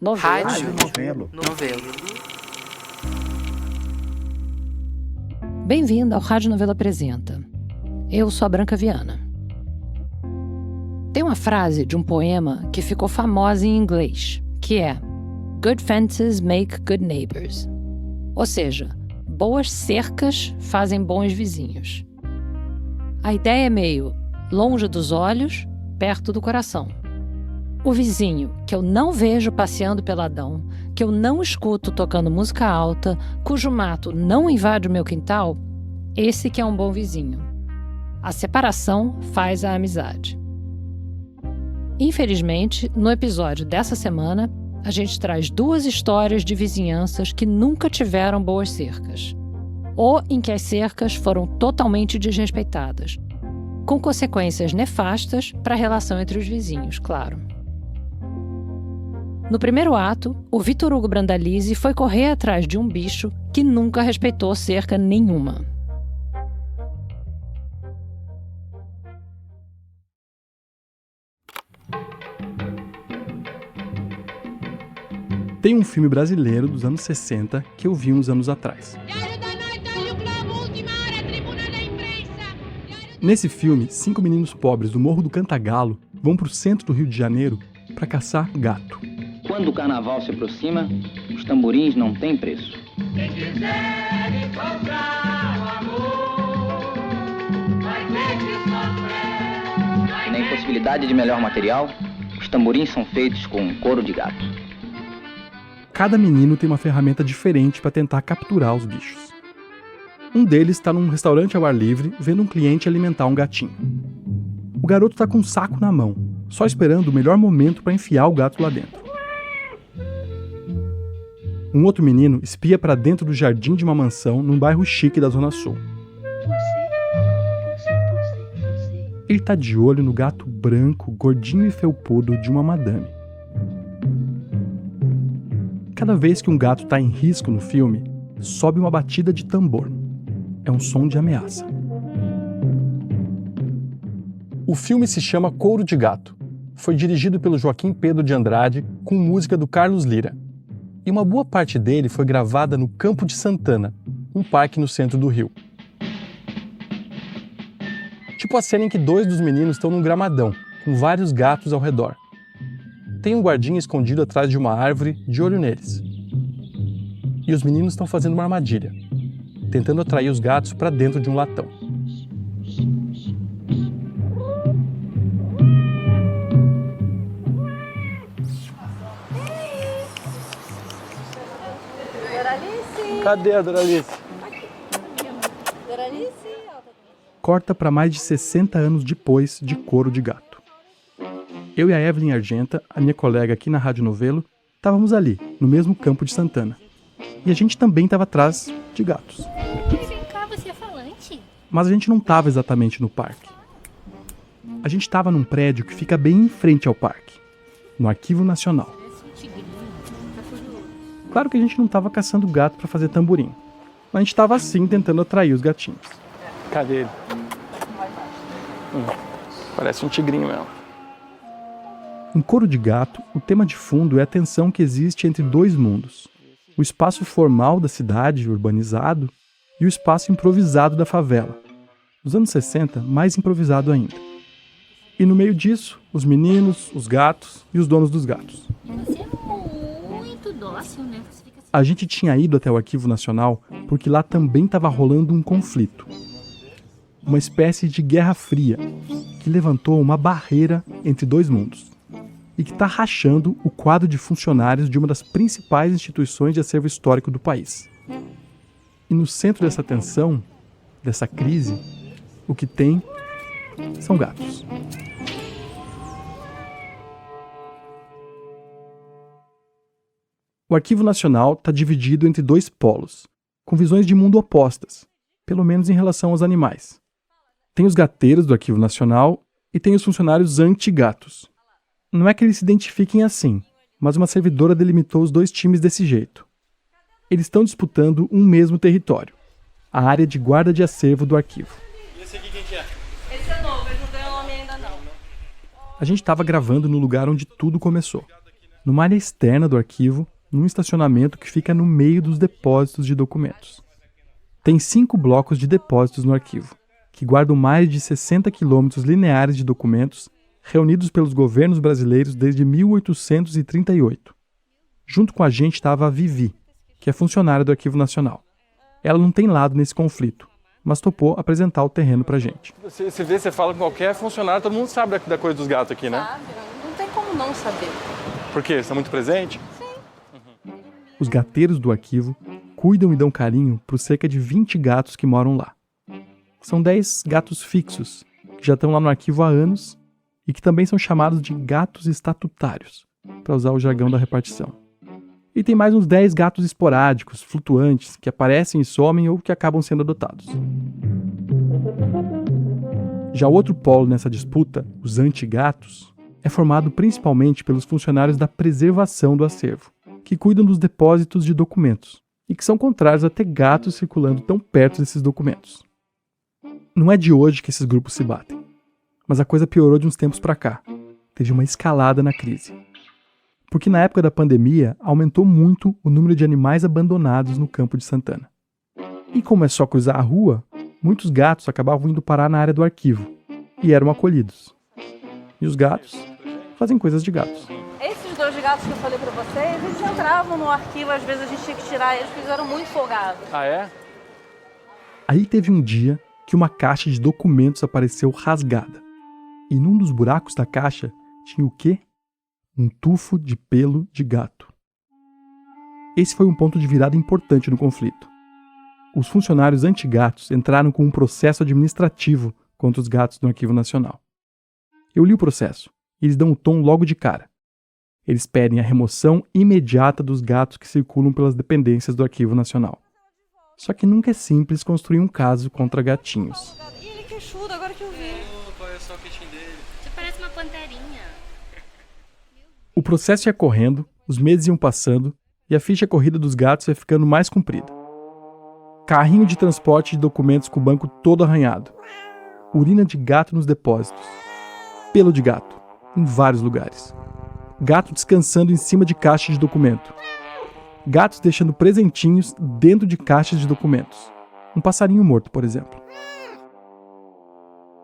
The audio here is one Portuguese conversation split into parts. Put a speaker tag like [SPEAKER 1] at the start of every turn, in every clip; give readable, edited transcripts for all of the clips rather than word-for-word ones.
[SPEAKER 1] Rádio
[SPEAKER 2] Novelo.
[SPEAKER 3] Bem-vindo ao Rádio Novelo Apresenta. Eu sou a Branca Viana. Tem uma frase de um poema que ficou famosa em inglês, que é Good fences make good neighbors. Ou seja, boas cercas fazem bons vizinhos. A ideia é meio longe dos olhos, perto do coração. O vizinho que eu não vejo passeando peladão, que eu não escuto tocando música alta, cujo mato não invade o meu quintal, esse que é um bom vizinho. A separação faz a amizade. Infelizmente, no episódio dessa semana, a gente traz duas histórias de vizinhanças que nunca tiveram boas cercas, ou em que as cercas foram totalmente desrespeitadas, com consequências nefastas para a relação entre os vizinhos, claro. No primeiro ato, o Vitor Hugo Brandalize foi correr atrás de um bicho que nunca respeitou cerca nenhuma.
[SPEAKER 4] Tem um filme brasileiro dos anos 60 que eu vi uns anos atrás. Nesse filme, 5 meninos pobres do Morro do Cantagalo vão para o centro do Rio de Janeiro para caçar gato.
[SPEAKER 5] Quando o carnaval se aproxima, os tamborins não têm preço.
[SPEAKER 6] Quem quiser encontrar o amor, vai ter que sofrer.
[SPEAKER 5] E na impossibilidade de melhor material, os tamborins são feitos com couro de gato.
[SPEAKER 4] Cada menino tem uma ferramenta diferente para tentar capturar os bichos. Um deles está num restaurante ao ar livre, vendo um cliente alimentar um gatinho. O garoto está com um saco na mão, só esperando o melhor momento para enfiar o gato lá dentro. Um outro menino espia para dentro do jardim de uma mansão num bairro chique da Zona Sul. Ele está de olho no gato branco, gordinho e felpudo de uma madame. Cada vez que um gato está em risco no filme, sobe uma batida de tambor. É um som de ameaça. O filme se chama Couro de Gato. Foi dirigido pelo Joaquim Pedro de Andrade, com música do Carlos Lira. E uma boa parte dele foi gravada no Campo de Santana, um parque no centro do Rio. Tipo a cena em que 2 dos meninos estão num gramadão, com vários gatos ao redor. Tem um guardinha escondido atrás de uma árvore, de olho neles. E os meninos estão fazendo uma armadilha, tentando atrair os gatos para dentro de um latão. Cadê a Doralice? Corta para mais de 60 anos depois de Couro de Gato. Eu e a Evelyn Argenta, a minha colega aqui na Rádio Novelo, estávamos ali, no mesmo Campo de Santana. E a gente também estava atrás de gatos.
[SPEAKER 7] Vem cá, você é falante?
[SPEAKER 4] Mas a gente não estava exatamente no parque. A gente estava num prédio que fica bem em frente ao parque, no Arquivo Nacional. Claro que a gente não estava caçando gato para fazer tamborim, mas a gente estava assim tentando atrair os gatinhos. Cadê ele? Parece um tigrinho mesmo. Em Couro de Gato, o tema de fundo é a tensão que existe entre 2 mundos. O espaço formal da cidade, urbanizado, e o espaço improvisado da favela. Nos anos 60, mais improvisado ainda. E no meio disso, os meninos, os gatos e os donos dos gatos.
[SPEAKER 7] Você é muito dócil, né?
[SPEAKER 4] A gente tinha ido até o Arquivo Nacional porque lá também estava rolando um conflito. Uma espécie de guerra fria que levantou uma barreira entre 2 mundos. E que está rachando o quadro de funcionários de uma das principais instituições de acervo histórico do país. E no centro dessa tensão, dessa crise, o que tem são gatos. O Arquivo Nacional está dividido entre 2 polos, com visões de mundo opostas, pelo menos em relação aos animais. Tem os gateiros do Arquivo Nacional e tem os funcionários anti-gatos. Não é que eles se identifiquem assim, mas uma servidora delimitou os 2 times desse jeito. Eles estão disputando um mesmo território, a área de guarda de acervo do arquivo.
[SPEAKER 8] E esse aqui quem que é?
[SPEAKER 9] Esse é novo, ele não tem nome ainda não.
[SPEAKER 4] A gente estava gravando no lugar onde tudo começou. numa área externa do arquivo, num estacionamento que fica no meio dos depósitos de documentos. Tem 5 blocos de depósitos no arquivo, que guardam mais de 60 quilômetros lineares de documentos reunidos pelos governos brasileiros desde 1838. Junto com a gente estava a Vivi, que é funcionária do Arquivo Nacional. Ela não tem lado nesse conflito, mas topou apresentar o terreno pra gente.
[SPEAKER 1] Você fala com qualquer funcionário, todo mundo sabe da coisa dos gatos aqui, né?
[SPEAKER 2] Sabe, não tem como não saber.
[SPEAKER 1] Por quê? Você está muito presente?
[SPEAKER 4] Os gateiros do arquivo cuidam e dão carinho para os cerca de 20 gatos que moram lá. São 10 gatos fixos, que já estão lá no arquivo há anos e que também são chamados de gatos estatutários, para usar o jargão da repartição. E tem mais uns 10 gatos esporádicos, flutuantes, que aparecem e somem ou que acabam sendo adotados. Já o outro polo nessa disputa, os antigatos, é formado principalmente pelos funcionários da preservação do acervo, que cuidam dos depósitos de documentos e que são contrários a ter gatos circulando tão perto desses documentos. Não é de hoje que esses grupos se batem, mas a coisa piorou de uns tempos para cá. Teve uma escalada na crise. Porque na época da pandemia aumentou muito o número de animais abandonados no Campo de Santana. E como é só cruzar a rua, muitos gatos acabavam indo parar na área do arquivo e eram acolhidos. E os gatos fazem coisas de gatos.
[SPEAKER 2] Esses 2 gatos que eu falei pra vocês, eles entravam no arquivo, às vezes a gente tinha que tirar eles porque eles eram muito folgados.
[SPEAKER 1] Ah, é?
[SPEAKER 4] Aí teve um dia que uma caixa de documentos apareceu rasgada. E num dos buracos da caixa tinha o quê? Um tufo de pelo de gato. Esse foi um ponto de virada importante no conflito. Os funcionários anti-gatos entraram com um processo administrativo contra os gatos no Arquivo Nacional. Eu li o processo e eles dão o tom logo de cara. Eles pedem a remoção imediata dos gatos que circulam pelas dependências do Arquivo Nacional. Só que nunca é simples construir um caso contra gatinhos.
[SPEAKER 2] E ele queixudo, agora que eu vi.
[SPEAKER 1] Olha só o queixinho dele.
[SPEAKER 7] Você parece uma panterinha.
[SPEAKER 4] O processo ia correndo, os meses iam passando e a ficha corrida dos gatos ia ficando mais comprida. Carrinho de transporte de documentos com o banco todo arranhado. Urina de gato nos depósitos. Pelo de gato, em vários lugares. Gato descansando em cima de caixas de documento. Gatos deixando presentinhos dentro de caixas de documentos. Um passarinho morto, por exemplo.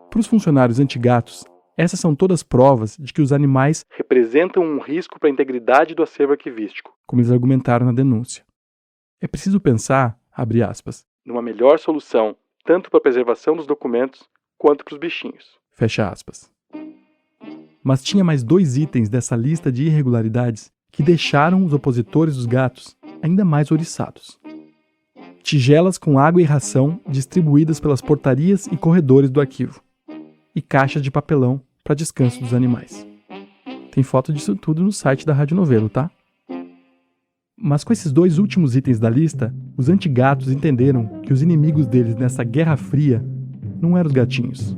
[SPEAKER 4] Para os funcionários anti-gatos, essas são todas provas de que os animais representam um risco para a integridade do acervo arquivístico, como eles argumentaram na denúncia. É preciso pensar, abre aspas, numa melhor solução, tanto para a preservação dos documentos quanto para os bichinhos. Fecha aspas. Mas tinha mais 2 itens dessa lista de irregularidades que deixaram os opositores dos gatos ainda mais ouriçados. Tigelas com água e ração distribuídas pelas portarias e corredores do arquivo. E caixas de papelão para descanso dos animais. Tem foto disso tudo no site da Rádio Novelo, tá? Mas com esses 2 últimos itens da lista, os antigatos entenderam que os inimigos deles nessa Guerra Fria não eram os gatinhos.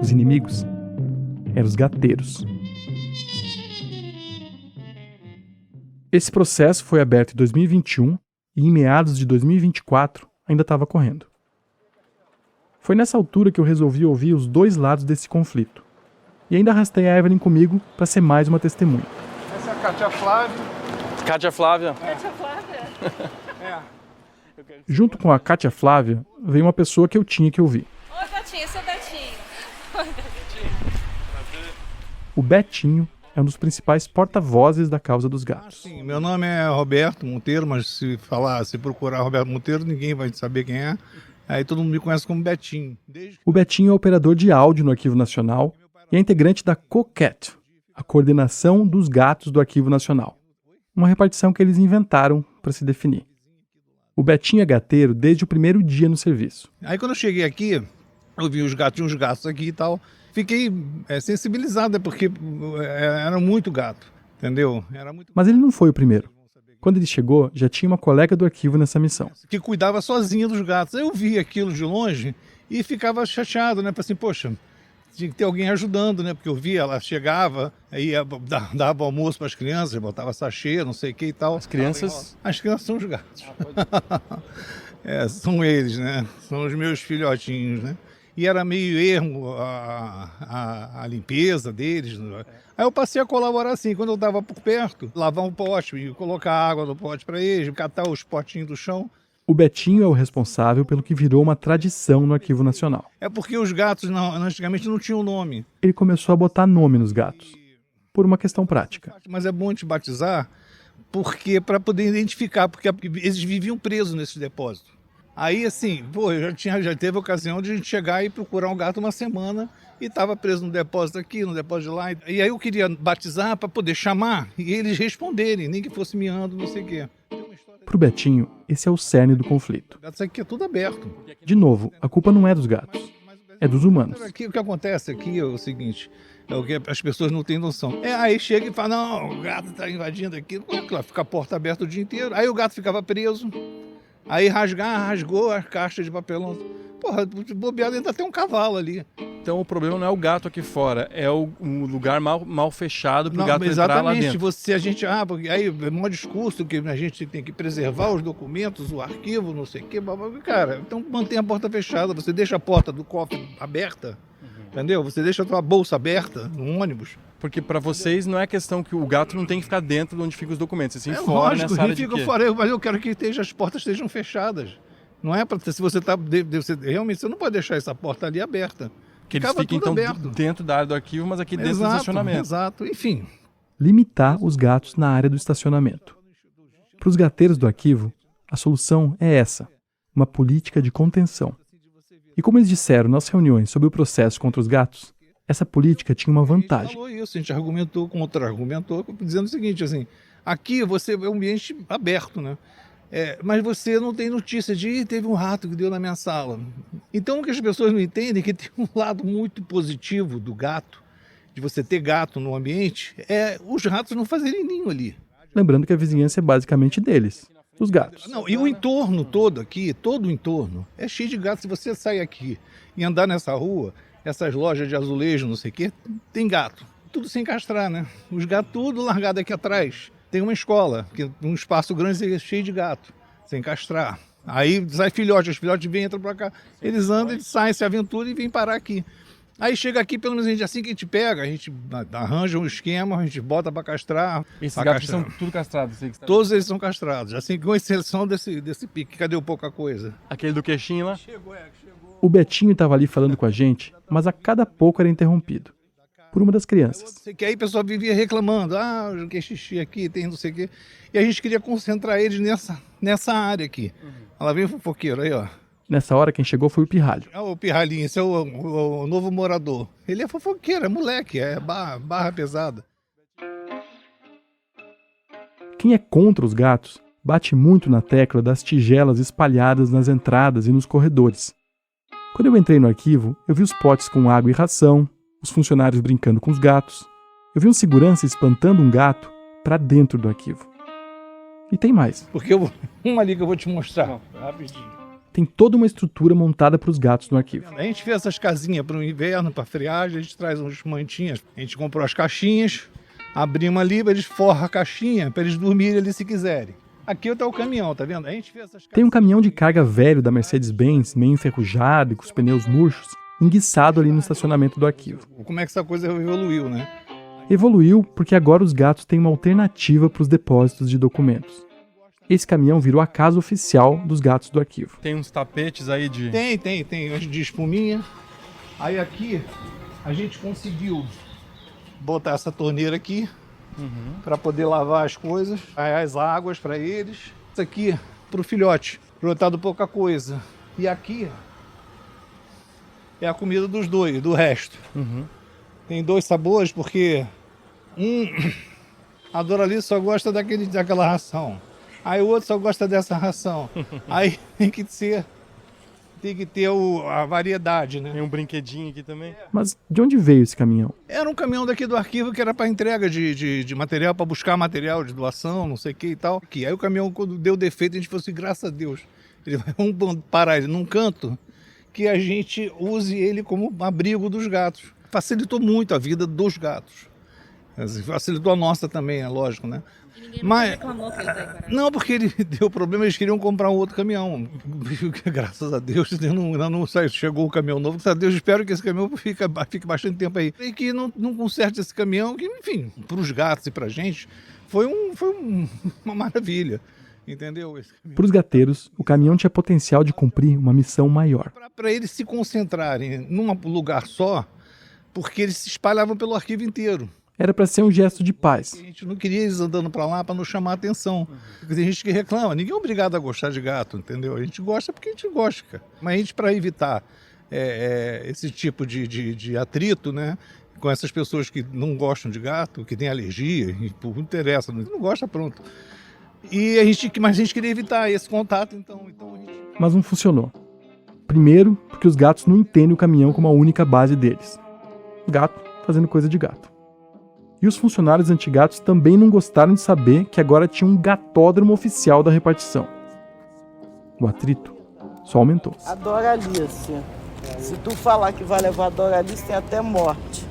[SPEAKER 4] Os inimigos eram os gateiros. Esse processo foi aberto em 2021 e em meados de 2024 ainda estava correndo. Foi nessa altura que eu resolvi ouvir os 2 lados desse conflito. E ainda arrastei a Evelyn comigo para ser mais uma testemunha.
[SPEAKER 1] Essa é a Cátia Flávia. Cátia Flávia.
[SPEAKER 2] Cátia Flávia?
[SPEAKER 4] Junto com a Cátia Flávia, veio uma pessoa que eu tinha que ouvir.
[SPEAKER 2] Oi, gatinho, seu gatinho.
[SPEAKER 4] O Betinho é um dos principais porta-vozes da causa dos gatos.
[SPEAKER 8] Sim, meu nome é Roberto Monteiro, mas se procurar Roberto Monteiro, ninguém vai saber quem é. Aí todo mundo me conhece como Betinho.
[SPEAKER 4] O Betinho é operador de áudio no Arquivo Nacional e é integrante da COCAT, a Coordenação dos Gatos do Arquivo Nacional, uma repartição que eles inventaram para se definir. O Betinho é gateiro desde o primeiro dia no serviço.
[SPEAKER 8] Aí quando eu cheguei aqui, eu vi os gatos aqui e tal. Fiquei sensibilizado, porque era muito gato, entendeu?
[SPEAKER 4] Mas ele não foi o primeiro. Quando ele chegou, já tinha uma colega do arquivo nessa missão.
[SPEAKER 8] Que cuidava sozinha dos gatos. Eu vi aquilo de longe e ficava chateado, né? Falei assim, poxa, tinha que ter alguém ajudando, né? Porque eu via, ela chegava, aí dava almoço para as crianças, botava sachê, não sei o que e tal.
[SPEAKER 1] As crianças
[SPEAKER 8] são os gatos. São eles, né? São os meus filhotinhos, né? e era meio ermo a limpeza deles. Aí eu passei a colaborar assim, quando eu estava por perto, lavar um pote, e colocar água no pote para eles, catar os potinhos do chão.
[SPEAKER 4] O Betinho é o responsável pelo que virou uma tradição no Arquivo Nacional.
[SPEAKER 8] É porque os gatos antigamente não tinham nome.
[SPEAKER 4] Ele começou a botar nome nos gatos, por uma questão prática.
[SPEAKER 8] Mas é bom te batizar, porque para poder identificar, porque eles viviam presos nesses depósitos. Aí, assim, já teve ocasião de a gente chegar e procurar um gato uma semana e estava preso no depósito aqui, no depósito de lá. E aí eu queria batizar para poder chamar e eles responderem, nem que fosse miando, não sei o quê.
[SPEAKER 4] Para o Betinho, esse é o cerne do conflito.
[SPEAKER 8] Isso aqui é tudo aberto.
[SPEAKER 4] De novo, a culpa não é dos gatos, é dos humanos.
[SPEAKER 8] Aqui, o que acontece aqui é o seguinte, é o que as pessoas não têm noção. Aí chega e fala, não, o gato está invadindo aqui. Claro, fica a porta aberta o dia inteiro. Aí o gato ficava preso. Aí rasgou a caixa de papelão. Porra, bobeado ainda tem um cavalo ali.
[SPEAKER 1] Então o problema não é o gato aqui fora, é o lugar mal fechado para o gato entrar lá dentro.
[SPEAKER 8] Porque aí é um discurso que a gente tem que preservar os documentos, o arquivo, não sei o quê. Cara, então mantém a porta fechada, você deixa a porta do cofre aberta, entendeu? Você deixa a tua bolsa aberta no ônibus.
[SPEAKER 1] Porque para vocês não é questão que o gato não tem que ficar dentro de onde ficam os documentos, assim, fora
[SPEAKER 8] lógico,
[SPEAKER 1] nessa área de quê?
[SPEAKER 8] Fora, mas eu quero que as portas estejam fechadas. Não é para se você está realmente você não pode deixar essa porta ali aberta.
[SPEAKER 1] Que eles fiquem então dentro da área do arquivo, mas aqui dentro do estacionamento.
[SPEAKER 8] Exato, enfim.
[SPEAKER 4] Limitar os gatos na área do estacionamento. Para os gateiros do arquivo, a solução é essa, uma política de contenção. E como eles disseram nas reuniões sobre o processo contra os gatos, essa política tinha uma vantagem.
[SPEAKER 8] A gente argumentou, contra-argumentou, dizendo o seguinte, assim, aqui você é um ambiente aberto, né? Mas você não tem notícia de teve um rato que deu na minha sala. Então o que as pessoas não entendem é que tem um lado muito positivo do gato, de você ter gato no ambiente, é os ratos não fazerem ninho ali.
[SPEAKER 4] Lembrando que a vizinhança é basicamente deles, os gatos.
[SPEAKER 8] Não, e o entorno todo aqui, todo o entorno, é cheio de gatos. Se você sair aqui e andar nessa rua, essas lojas de azulejo, não sei o quê, tem gato. Tudo sem castrar, né? Os gatos tudo largado aqui atrás. Tem uma escola, um espaço grande cheio de gato, sem castrar. Aí sai filhote, os filhotes vêm, entram pra cá. Eles andam, eles saem, se aventuram e vêm parar aqui. Aí chega aqui, pelo menos assim que a gente pega, a gente arranja um esquema, a gente bota pra castrar.
[SPEAKER 1] Esses gatos são tudo castrados?
[SPEAKER 8] Todos eles são castrados, assim, com exceção desse pique. Cadê o pouca coisa?
[SPEAKER 1] Aquele do queixinho lá?
[SPEAKER 8] Chegou.
[SPEAKER 4] O Betinho estava ali falando com a gente, mas a cada pouco era interrompido por uma das crianças.
[SPEAKER 8] Que aí o pessoal vivia reclamando, eu que xixi aqui, tem não sei o quê. E a gente queria concentrar eles nessa área aqui. Ela veio o fofoqueiro aí, ó.
[SPEAKER 4] Nessa hora quem chegou foi o Pirralho.
[SPEAKER 8] O Pirralhinho, esse é o novo morador. Ele é fofoqueiro, é moleque, é barra pesada.
[SPEAKER 4] Quem é contra os gatos bate muito na tecla das tigelas espalhadas nas entradas e nos corredores. Quando eu entrei no arquivo, eu vi os potes com água e ração, os funcionários brincando com os gatos. Eu vi um segurança espantando um gato para dentro do arquivo. E tem mais.
[SPEAKER 8] Porque uma ali que eu vou te mostrar, rapidinho.
[SPEAKER 4] Tem toda uma estrutura montada para os gatos no arquivo.
[SPEAKER 8] A gente fez essas casinhas para o inverno, para friagem, a gente traz uns mantinhas. A gente comprou as caixinhas, abrimos ali, eles forram a caixinha para eles dormirem ali se quiserem. Aqui está o caminhão, tá vendo? A gente fez essas
[SPEAKER 4] Tem um caminhão de carga velho da Mercedes-Benz, meio enferrujado e com os pneus murchos, enguiçado ali no estacionamento do arquivo.
[SPEAKER 8] Como é que essa coisa evoluiu, né?
[SPEAKER 4] Evoluiu porque agora os gatos têm uma alternativa para os depósitos de documentos. Esse caminhão virou a casa oficial dos gatos do arquivo.
[SPEAKER 1] Tem uns tapetes aí de...
[SPEAKER 8] Tem de espuminha. Aí aqui a gente conseguiu botar essa torneira aqui para poder lavar as coisas, as águas para eles. Isso aqui para o filhote, brotado pouca coisa. E aqui é a comida dos dois, do resto. Tem 2 sabores porque a Doralice só gosta daquela ração. Aí o outro só gosta dessa ração. Aí tem que ter a variedade, né?
[SPEAKER 1] Tem um brinquedinho aqui também.
[SPEAKER 4] Mas de onde veio esse caminhão?
[SPEAKER 8] Era um caminhão daqui do arquivo que era para entrega de material, para buscar material de doação, não sei o que e tal. Aí o caminhão, quando deu defeito, a gente falou assim, graças a Deus, vamos parar ele num canto que a gente use ele como abrigo dos gatos. Facilitou muito a vida dos gatos. Assim, facilitou a nossa também, é lógico, né?
[SPEAKER 7] E ninguém nunca reclamou que ele tá aí parado.
[SPEAKER 8] Não, porque ele deu problema, eles queriam comprar um outro caminhão. Graças a Deus ainda não chegou o caminhão novo. Graças a Deus, espero que esse caminhão fique bastante tempo aí. E que não conserte esse caminhão, que, enfim, para os gatos e para a gente, foi uma maravilha. Entendeu?
[SPEAKER 4] Para os gateiros, o caminhão tinha potencial de cumprir uma missão maior.
[SPEAKER 8] Para eles se concentrarem num lugar só, porque eles se espalhavam pelo arquivo inteiro.
[SPEAKER 4] Era para ser um gesto de paz.
[SPEAKER 8] A gente não queria eles andando para lá para não chamar a atenção. Porque tem gente que reclama, ninguém é obrigado a gostar de gato, entendeu? A gente gosta porque a gente gosta, cara. Mas a gente, para evitar esse tipo de atrito, né? Com essas pessoas que não gostam de gato, que têm alergia, e não interessa, não gosta, pronto. Mas a gente queria evitar esse contato, então a gente...
[SPEAKER 4] Mas não funcionou. Primeiro, porque os gatos não entendem o caminhão como a única base deles. Gato fazendo coisa de gato. E os funcionários antigatos também não gostaram de saber que agora tinha um gatódromo oficial da repartição. O atrito só aumentou.
[SPEAKER 9] A Doralice. Se tu falar que vai levar a Doralice, tem até morte.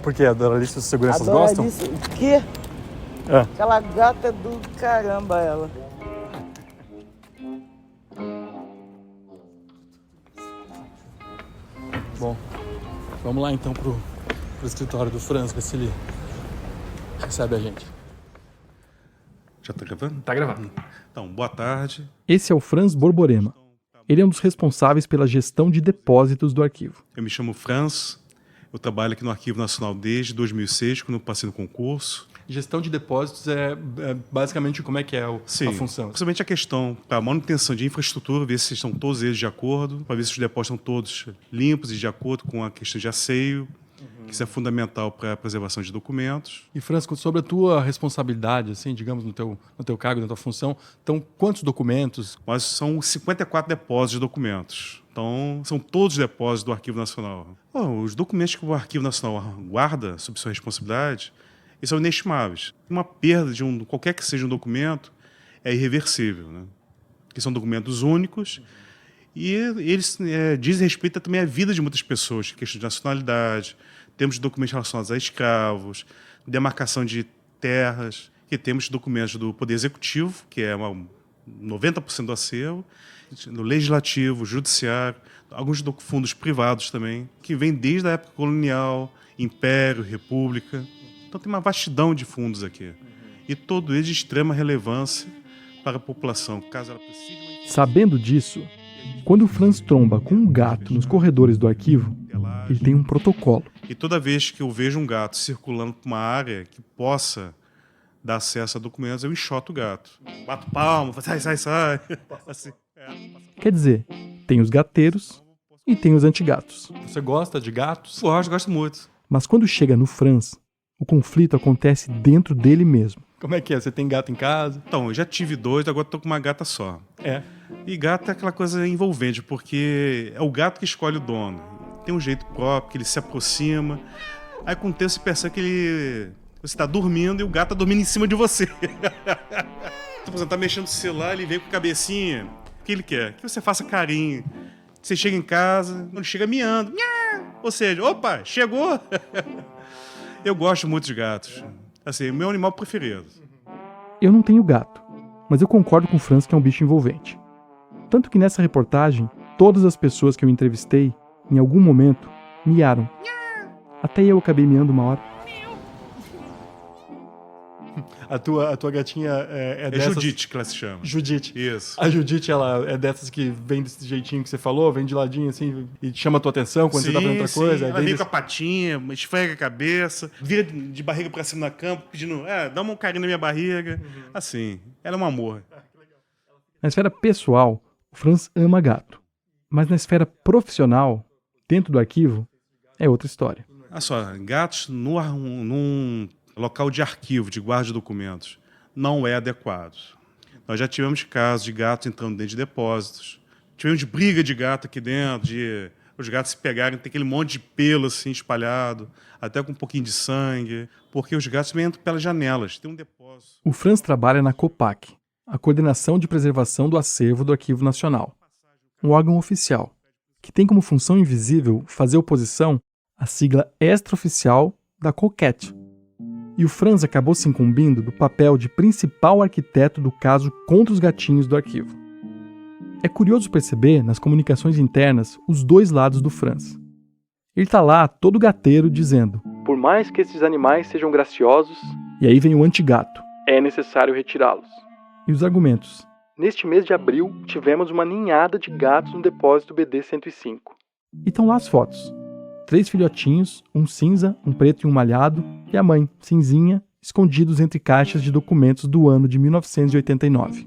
[SPEAKER 4] Porque a Doralice os seguranças
[SPEAKER 9] gostam?
[SPEAKER 4] gostam?
[SPEAKER 9] O quê? Aquela gata é do caramba, ela.
[SPEAKER 4] Bom, vamos lá então pro escritório do Franz, ver se ele recebe a gente.
[SPEAKER 10] Já tá gravando?
[SPEAKER 4] Tá gravando.
[SPEAKER 10] Então, boa tarde.
[SPEAKER 4] Esse é o Franz Borborema. Ele é um dos responsáveis pela gestão de depósitos do arquivo.
[SPEAKER 10] Eu me chamo Franz, eu trabalho aqui no Arquivo Nacional desde 2006, quando eu passei no concurso.
[SPEAKER 1] Gestão de depósitos é basicamente como é que é a função?
[SPEAKER 10] Principalmente a questão para manutenção de infraestrutura, ver se estão todos eles de acordo, para ver se os depósitos estão todos limpos e de acordo com a questão de asseio, que isso é fundamental para a preservação de documentos.
[SPEAKER 1] E, Francisco, sobre a tua responsabilidade, assim, digamos, no teu cargo, na tua função, então, quantos documentos?
[SPEAKER 10] Mas são 54 depósitos de documentos. Então, são todos os depósitos do Arquivo Nacional. Os documentos que o Arquivo Nacional guarda sob sua responsabilidade, eles são inestimáveis. Uma perda de qualquer que seja um documento é irreversível, né? Que são documentos únicos e eles dizem respeito também à vida de muitas pessoas, questão de nacionalidade, temos documentos relacionados a escravos, demarcação de terras, que temos documentos do Poder Executivo, que é 90% do acervo, do Legislativo, Judiciário, alguns fundos privados também, que vêm desde a época colonial, Império, República. Então tem uma vastidão de fundos aqui. E todo eles de extrema relevância para a população, caso ela precise.
[SPEAKER 4] Sabendo disso, quando o Franz tromba com um gato nos corredores do arquivo, ele tem um protocolo.
[SPEAKER 10] E toda vez que eu vejo um gato circulando por uma área que possa dar acesso a documentos, eu enxoto o gato. Bato palma, sai. Assim.
[SPEAKER 4] Quer dizer, tem os gateiros e tem os antigatos.
[SPEAKER 1] Você gosta de gatos?
[SPEAKER 10] Gosto muito.
[SPEAKER 4] Mas quando chega no Franz, o conflito acontece dentro dele mesmo.
[SPEAKER 1] Como é que é? Você tem gato em casa?
[SPEAKER 10] Então, eu já tive 2, agora estou com uma gata só. E gato é aquela coisa envolvente, porque é o gato que escolhe o dono. Tem um jeito próprio, que ele se aproxima. Aí com o tempo você percebe que você está dormindo e o gato está dormindo em cima de você. Você está mexendo no celular, ele vem com a cabecinha. O que ele quer? Que você faça carinho. Você chega em casa, quando chega miando. Ou seja, opa, chegou! Eu gosto muito de gatos. Assim, meu animal preferido.
[SPEAKER 4] Eu não tenho gato, mas eu concordo com o Franz que é um bicho envolvente. Tanto que nessa reportagem, todas as pessoas que eu entrevistei, em algum momento, miaram. Até eu acabei miando uma hora.
[SPEAKER 1] A tua gatinha é dessas...
[SPEAKER 10] Judite, que ela se chama.
[SPEAKER 1] Judite.
[SPEAKER 10] Isso.
[SPEAKER 1] A Judite, ela é dessas que vem desse jeitinho que você falou, vem de ladinho assim e chama a tua atenção quando você tá fazendo outra coisa.
[SPEAKER 10] Ela vem com a patinha, esfrega a cabeça, vira de barriga pra cima na cama, pedindo, dá um carinho na minha barriga. Assim, ela é um amor.
[SPEAKER 4] Na esfera pessoal, o Franz ama gato. Mas na esfera profissional, dentro do arquivo, é outra história.
[SPEAKER 10] Olha só, gatos num local de arquivo, de guarda de documentos, não é adequado. Nós já tivemos casos de gatos entrando dentro de depósitos. Tivemos briga de gato aqui dentro, de os gatos se pegarem, tem aquele monte de pelo assim espalhado, até com um pouquinho de sangue, porque os gatos entram pelas janelas. Tem um depósito.
[SPEAKER 4] O Franz trabalha na COPAC, a Coordenação de Preservação do Acervo do Arquivo Nacional, um órgão oficial, que tem como função invisível fazer oposição à sigla extraoficial da COCAT, e o Franz acabou se incumbindo do papel de principal arquiteto do caso contra os gatinhos do arquivo. É curioso perceber, nas comunicações internas, os dois lados do Franz. Ele está lá, todo gateiro, dizendo: por mais que esses animais sejam graciosos, e aí vem o antigato, é necessário retirá-los. E os argumentos: neste mês de abril, tivemos uma ninhada de gatos no depósito BD-105. E estão lá as fotos. 3 filhotinhos, um cinza, um preto e um malhado, e a mãe, cinzinha, escondidos entre caixas de documentos do ano de 1989.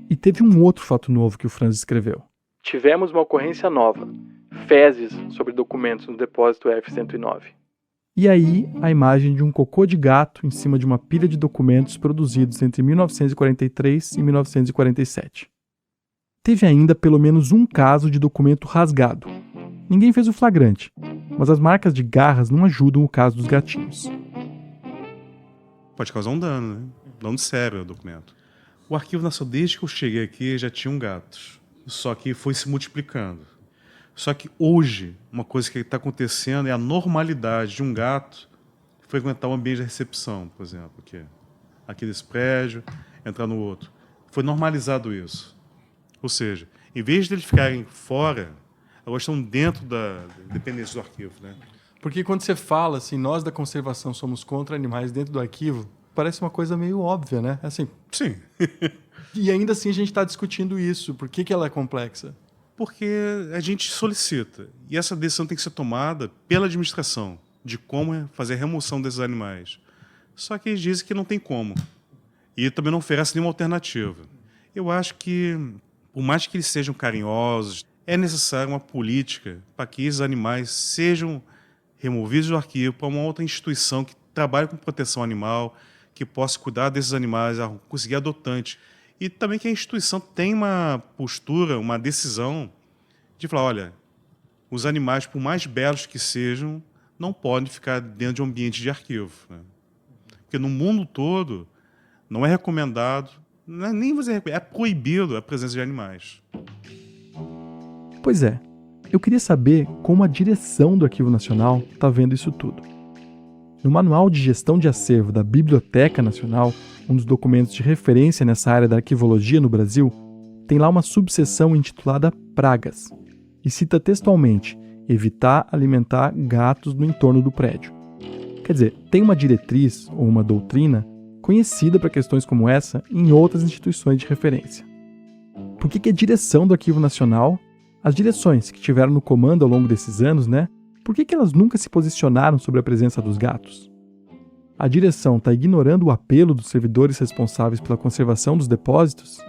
[SPEAKER 4] E teve um outro fato novo que o Franz escreveu. Tivemos uma ocorrência nova. Fezes sobre documentos no depósito F-109. E aí, a imagem de um cocô de gato em cima de uma pilha de documentos produzidos entre 1943 e 1947. Teve ainda pelo menos um caso de documento rasgado. Ninguém fez o flagrante, mas as marcas de garras não ajudam o caso dos gatinhos.
[SPEAKER 10] Pode causar um dano, né? Dano sério ao documento. O Arquivo Nacional, desde que eu cheguei aqui, já tinha gatos. Só que foi se multiplicando. Só que hoje, uma coisa que está acontecendo é a normalidade de um gato frequentar o ambiente de recepção, por exemplo, aqui desse prédio, entrar no outro. Foi normalizado isso. Ou seja, em vez de eles ficarem fora, agora estão dentro da dependência do arquivo, né?
[SPEAKER 1] Porque quando você fala assim, nós da conservação somos contra animais dentro do arquivo, parece uma coisa meio óbvia, né? Assim,
[SPEAKER 10] sim.
[SPEAKER 1] E ainda assim a gente está discutindo isso. Por que ela é complexa?
[SPEAKER 10] Porque a gente solicita. E essa decisão tem que ser tomada pela administração, de como fazer a remoção desses animais. Só que eles dizem que não tem como. E também não oferece nenhuma alternativa. Eu acho que, por mais que eles sejam carinhosos, é necessária uma política para que esses animais sejam removidos do arquivo para uma outra instituição que trabalhe com proteção animal, que possa cuidar desses animais, conseguir adotante. E também que a instituição tenha uma postura, uma decisão de falar, olha, os animais, por mais belos que sejam, não podem ficar dentro de um ambiente de arquivo, né? Porque no mundo todo não é recomendado, nem você é proibido a presença de animais.
[SPEAKER 4] Pois é, eu queria saber como a direção do Arquivo Nacional está vendo isso tudo. No Manual de Gestão de Acervo da Biblioteca Nacional, um dos documentos de referência nessa área da arquivologia no Brasil, tem lá uma subseção intitulada Pragas, e cita textualmente: evitar alimentar gatos no entorno do prédio. Quer dizer, tem uma diretriz ou uma doutrina conhecida para questões como essa em outras instituições de referência. Por que a direção do Arquivo Nacional, as direções que tiveram no comando ao longo desses anos, por que elas nunca se posicionaram sobre a presença dos gatos? A direção está ignorando o apelo dos servidores responsáveis pela conservação dos depósitos?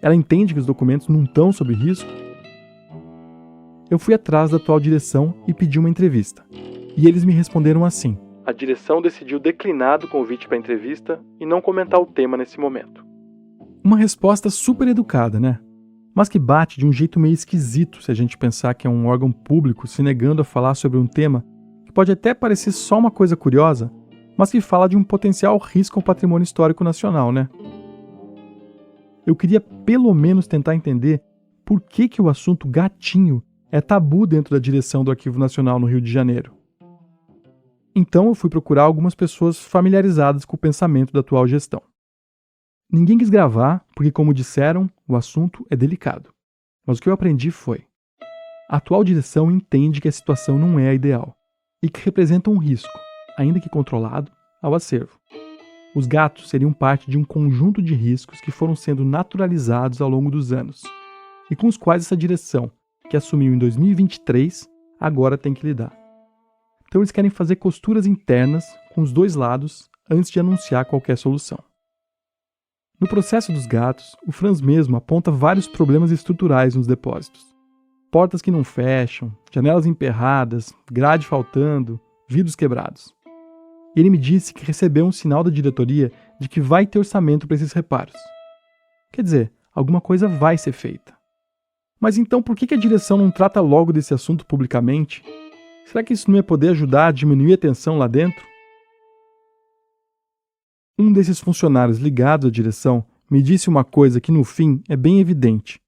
[SPEAKER 4] Ela entende que os documentos não estão sob risco? Eu fui atrás da atual direção e pedi uma entrevista. E eles me responderam assim: a direção decidiu declinar do convite para a entrevista e não comentar o tema nesse momento. Uma resposta super educada, né? Mas que bate de um jeito meio esquisito se a gente pensar que é um órgão público se negando a falar sobre um tema que pode até parecer só uma coisa curiosa, mas que fala de um potencial risco ao patrimônio histórico nacional, né? Eu queria pelo menos tentar entender por que o assunto gatinho é tabu dentro da direção do Arquivo Nacional no Rio de Janeiro. Então eu fui procurar algumas pessoas familiarizadas com o pensamento da atual gestão. Ninguém quis gravar, porque, como disseram, o assunto é delicado. Mas o que eu aprendi foi: a atual direção entende que a situação não é a ideal e que representa um risco, ainda que controlado, ao acervo. Os gatos seriam parte de um conjunto de riscos que foram sendo naturalizados ao longo dos anos e com os quais essa direção, que assumiu em 2023, agora tem que lidar. Então eles querem fazer costuras internas com os dois lados antes de anunciar qualquer solução. No processo dos gatos, o Franz mesmo aponta vários problemas estruturais nos depósitos. Portas que não fecham, janelas emperradas, grade faltando, vidros quebrados. E ele me disse que recebeu um sinal da diretoria de que vai ter orçamento para esses reparos. Quer dizer, alguma coisa vai ser feita. Mas então por que a direção não trata logo desse assunto publicamente? Será que isso não ia poder ajudar a diminuir a tensão lá dentro? Um desses funcionários ligados à direção me disse uma coisa que, no fim, é bem evidente.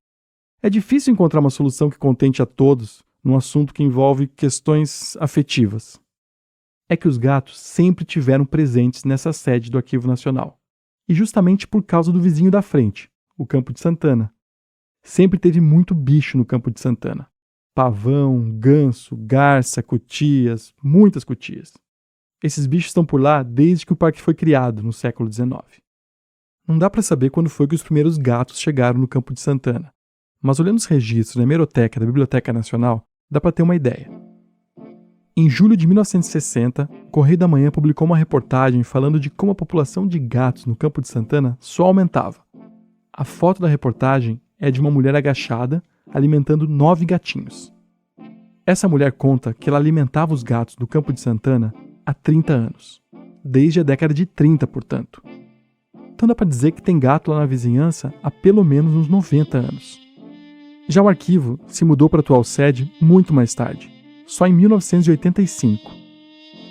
[SPEAKER 4] É difícil encontrar uma solução que contente a todos num assunto que envolve questões afetivas. é que os gatos sempre tiveram presentes nessa sede do Arquivo Nacional. E justamente por causa do vizinho da frente, o Campo de Santana. Sempre teve muito bicho no Campo de Santana. Pavão, ganso, garça, cutias, muitas cutias. Esses bichos estão por lá desde que o parque foi criado, no século XIX. Não dá para saber quando foi que os primeiros gatos chegaram no Campo de Santana, mas olhando os registros na hemeroteca da Biblioteca Nacional, dá para ter uma ideia. Em julho de 1960, o Correio da Manhã publicou uma reportagem falando de como a população de gatos no Campo de Santana só aumentava. A foto da reportagem é de uma mulher agachada alimentando 9 gatinhos. Essa mulher conta que ela alimentava os gatos do Campo de Santana há 30 anos. Desde a década de 30, portanto. Então dá para dizer que tem gato lá na vizinhança há pelo menos uns 90 anos. Já o arquivo se mudou para a atual sede muito mais tarde, só em 1985.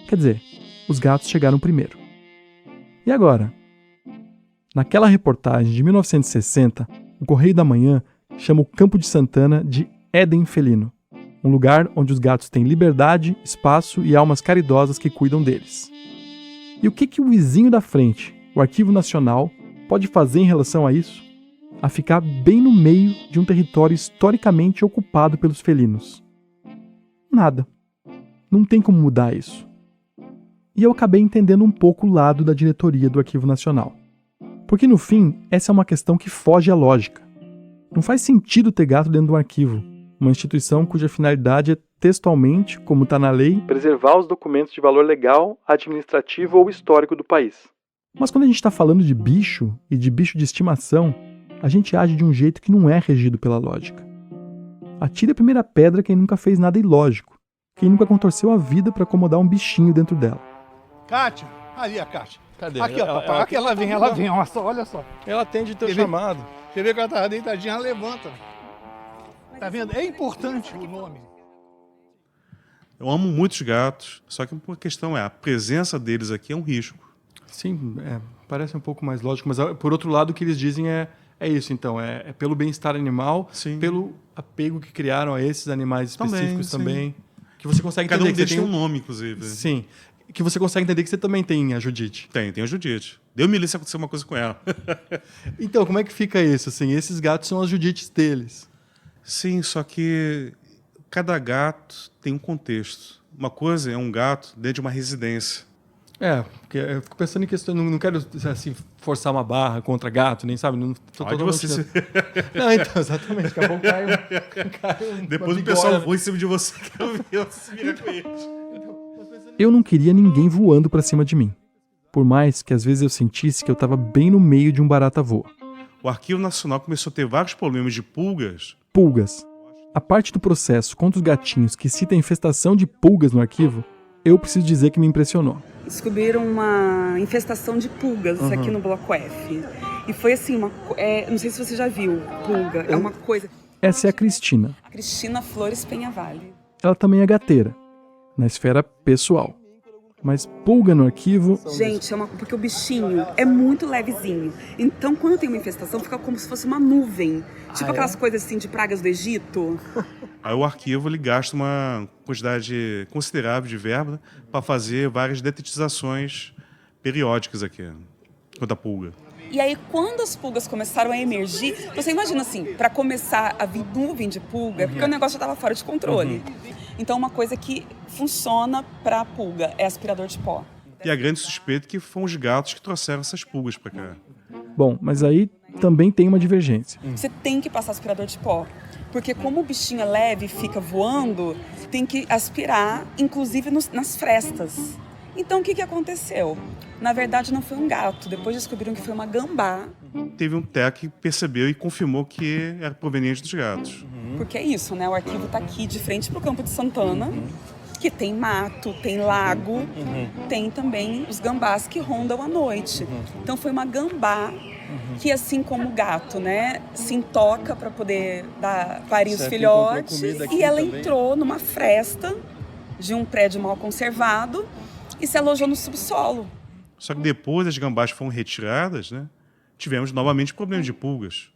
[SPEAKER 4] Quer dizer, os gatos chegaram primeiro. E agora? Naquela reportagem de 1960, o Correio da Manhã chama o Campo de Santana de Éden Felino, um lugar onde os gatos têm liberdade, espaço e almas caridosas que cuidam deles. E o que o vizinho da frente, o Arquivo Nacional, pode fazer em relação a isso? A ficar bem no meio de um território historicamente ocupado pelos felinos. Nada. Não tem como mudar isso. E eu acabei entendendo um pouco o lado da diretoria do Arquivo Nacional. Porque no fim, essa é uma questão que foge à lógica. Não faz sentido ter gato dentro do arquivo, uma instituição cuja finalidade é textualmente, como está na lei, preservar os documentos de valor legal, administrativo ou histórico do país. Mas quando a gente está falando de bicho e de bicho de estimação, a gente age de um jeito que não é regido pela lógica. Atire a primeira pedra quem nunca fez nada ilógico, quem nunca contorceu a vida para acomodar um bichinho dentro dela.
[SPEAKER 8] Kátia, ali a Kátia.
[SPEAKER 1] Cadê?
[SPEAKER 8] Aqui, ó, papai. Aqui ela vem, olha só.
[SPEAKER 1] Ela atende teu
[SPEAKER 8] Quer ver?
[SPEAKER 1] chamado.
[SPEAKER 8] Você vê que ela tá deitadinha, ela levanta. Tá vendo? É importante o nome.
[SPEAKER 10] Eu amo muitos gatos, só que a questão é, a presença deles aqui é um risco.
[SPEAKER 1] Sim, parece um pouco mais lógico, mas por outro lado o que eles dizem é isso, então, é pelo bem-estar animal,
[SPEAKER 10] Sim.
[SPEAKER 1] pelo apego que criaram a esses animais específicos também, que você consegue
[SPEAKER 10] Cada
[SPEAKER 1] entender
[SPEAKER 10] um
[SPEAKER 1] que você
[SPEAKER 10] deles tem um nome, inclusive.
[SPEAKER 1] Sim, que você consegue entender que você também tem a Judite.
[SPEAKER 10] Tem a Judite. Deu me se acontecer uma coisa com ela.
[SPEAKER 1] Então, como é que fica isso? Assim, esses gatos são as Judites deles.
[SPEAKER 10] Sim, só que cada gato tem um contexto. Uma coisa é um gato dentro de uma residência.
[SPEAKER 1] Porque eu fico pensando em questão, não quero assim, forçar uma barra contra gato, nem sabe. Não,
[SPEAKER 10] Pode você.
[SPEAKER 1] Não, então, exatamente. Daqui a pouco cai
[SPEAKER 10] Depois o pessoal voa em cima de você, quero ver você se virar com eles.
[SPEAKER 4] Eu não queria ninguém voando pra cima de mim. Por mais que às vezes eu sentisse que eu estava bem no meio de um barata-voa.
[SPEAKER 10] O Arquivo Nacional começou a ter vários problemas de pulgas.
[SPEAKER 4] Pulgas. A parte do processo contra os gatinhos que cita a infestação de pulgas no arquivo, eu preciso dizer que me impressionou.
[SPEAKER 11] Descobriram uma infestação de pulgas aqui no Bloco F. E foi assim, não sei se você já viu, pulga, é uma coisa...
[SPEAKER 4] Essa é a Cristina.
[SPEAKER 11] Cristina Flores Penhavalli.
[SPEAKER 4] Ela também é gateira, na esfera pessoal. Mas pulga no arquivo...
[SPEAKER 11] Gente, porque o bichinho é muito levezinho. Então, quando tem uma infestação, fica como se fosse uma nuvem. Tipo aquelas coisas assim de pragas do Egito.
[SPEAKER 10] Aí o arquivo ele gasta uma quantidade considerável de verba para fazer várias detetizações periódicas aqui, contra a pulga.
[SPEAKER 11] E aí, quando as pulgas começaram a emergir, você imagina assim, para começar a vir nuvem de pulga, porque o negócio já estava fora de controle. Então, uma coisa que funciona para pulga é aspirador de pó.
[SPEAKER 10] E a grande suspeita é que foram os gatos que trouxeram essas pulgas para cá.
[SPEAKER 4] Bom, mas aí também tem uma divergência.
[SPEAKER 11] Você tem que passar aspirador de pó. Porque como o bichinho é leve e fica voando, tem que aspirar, inclusive nas frestas. Então, o que aconteceu? Na verdade, não foi um gato. Depois descobriram que foi uma gambá.
[SPEAKER 10] Teve um técnico que percebeu e confirmou que era proveniente dos gatos.
[SPEAKER 11] Porque é isso, né? O arquivo está aqui de frente para o Campo de Santana, que tem mato, tem lago, tem também os gambás que rondam à noite. Então, foi uma gambá que, assim como o gato, né, se intoca para poder parir os filhotes. E ela entrou numa fresta de um prédio mal conservado e se alojou no subsolo.
[SPEAKER 10] Só que depois as gambás foram retiradas, né, tivemos novamente problemas de pulgas.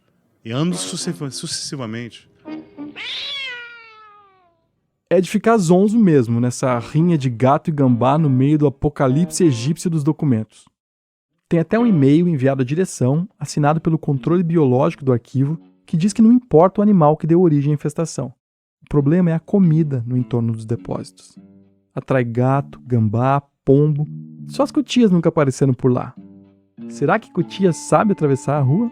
[SPEAKER 10] E anos sucessivamente.
[SPEAKER 4] é de ficar zonzo mesmo nessa rinha de gato e gambá no meio do apocalipse egípcio dos documentos. Tem até um e-mail enviado à direção, assinado pelo controle biológico do arquivo, que diz que não importa o animal que deu origem à infestação. O problema é a comida no entorno dos depósitos. Atrai gato, gambá, pombo. Só as cutias nunca apareceram por lá. Será que cutia sabe atravessar a rua?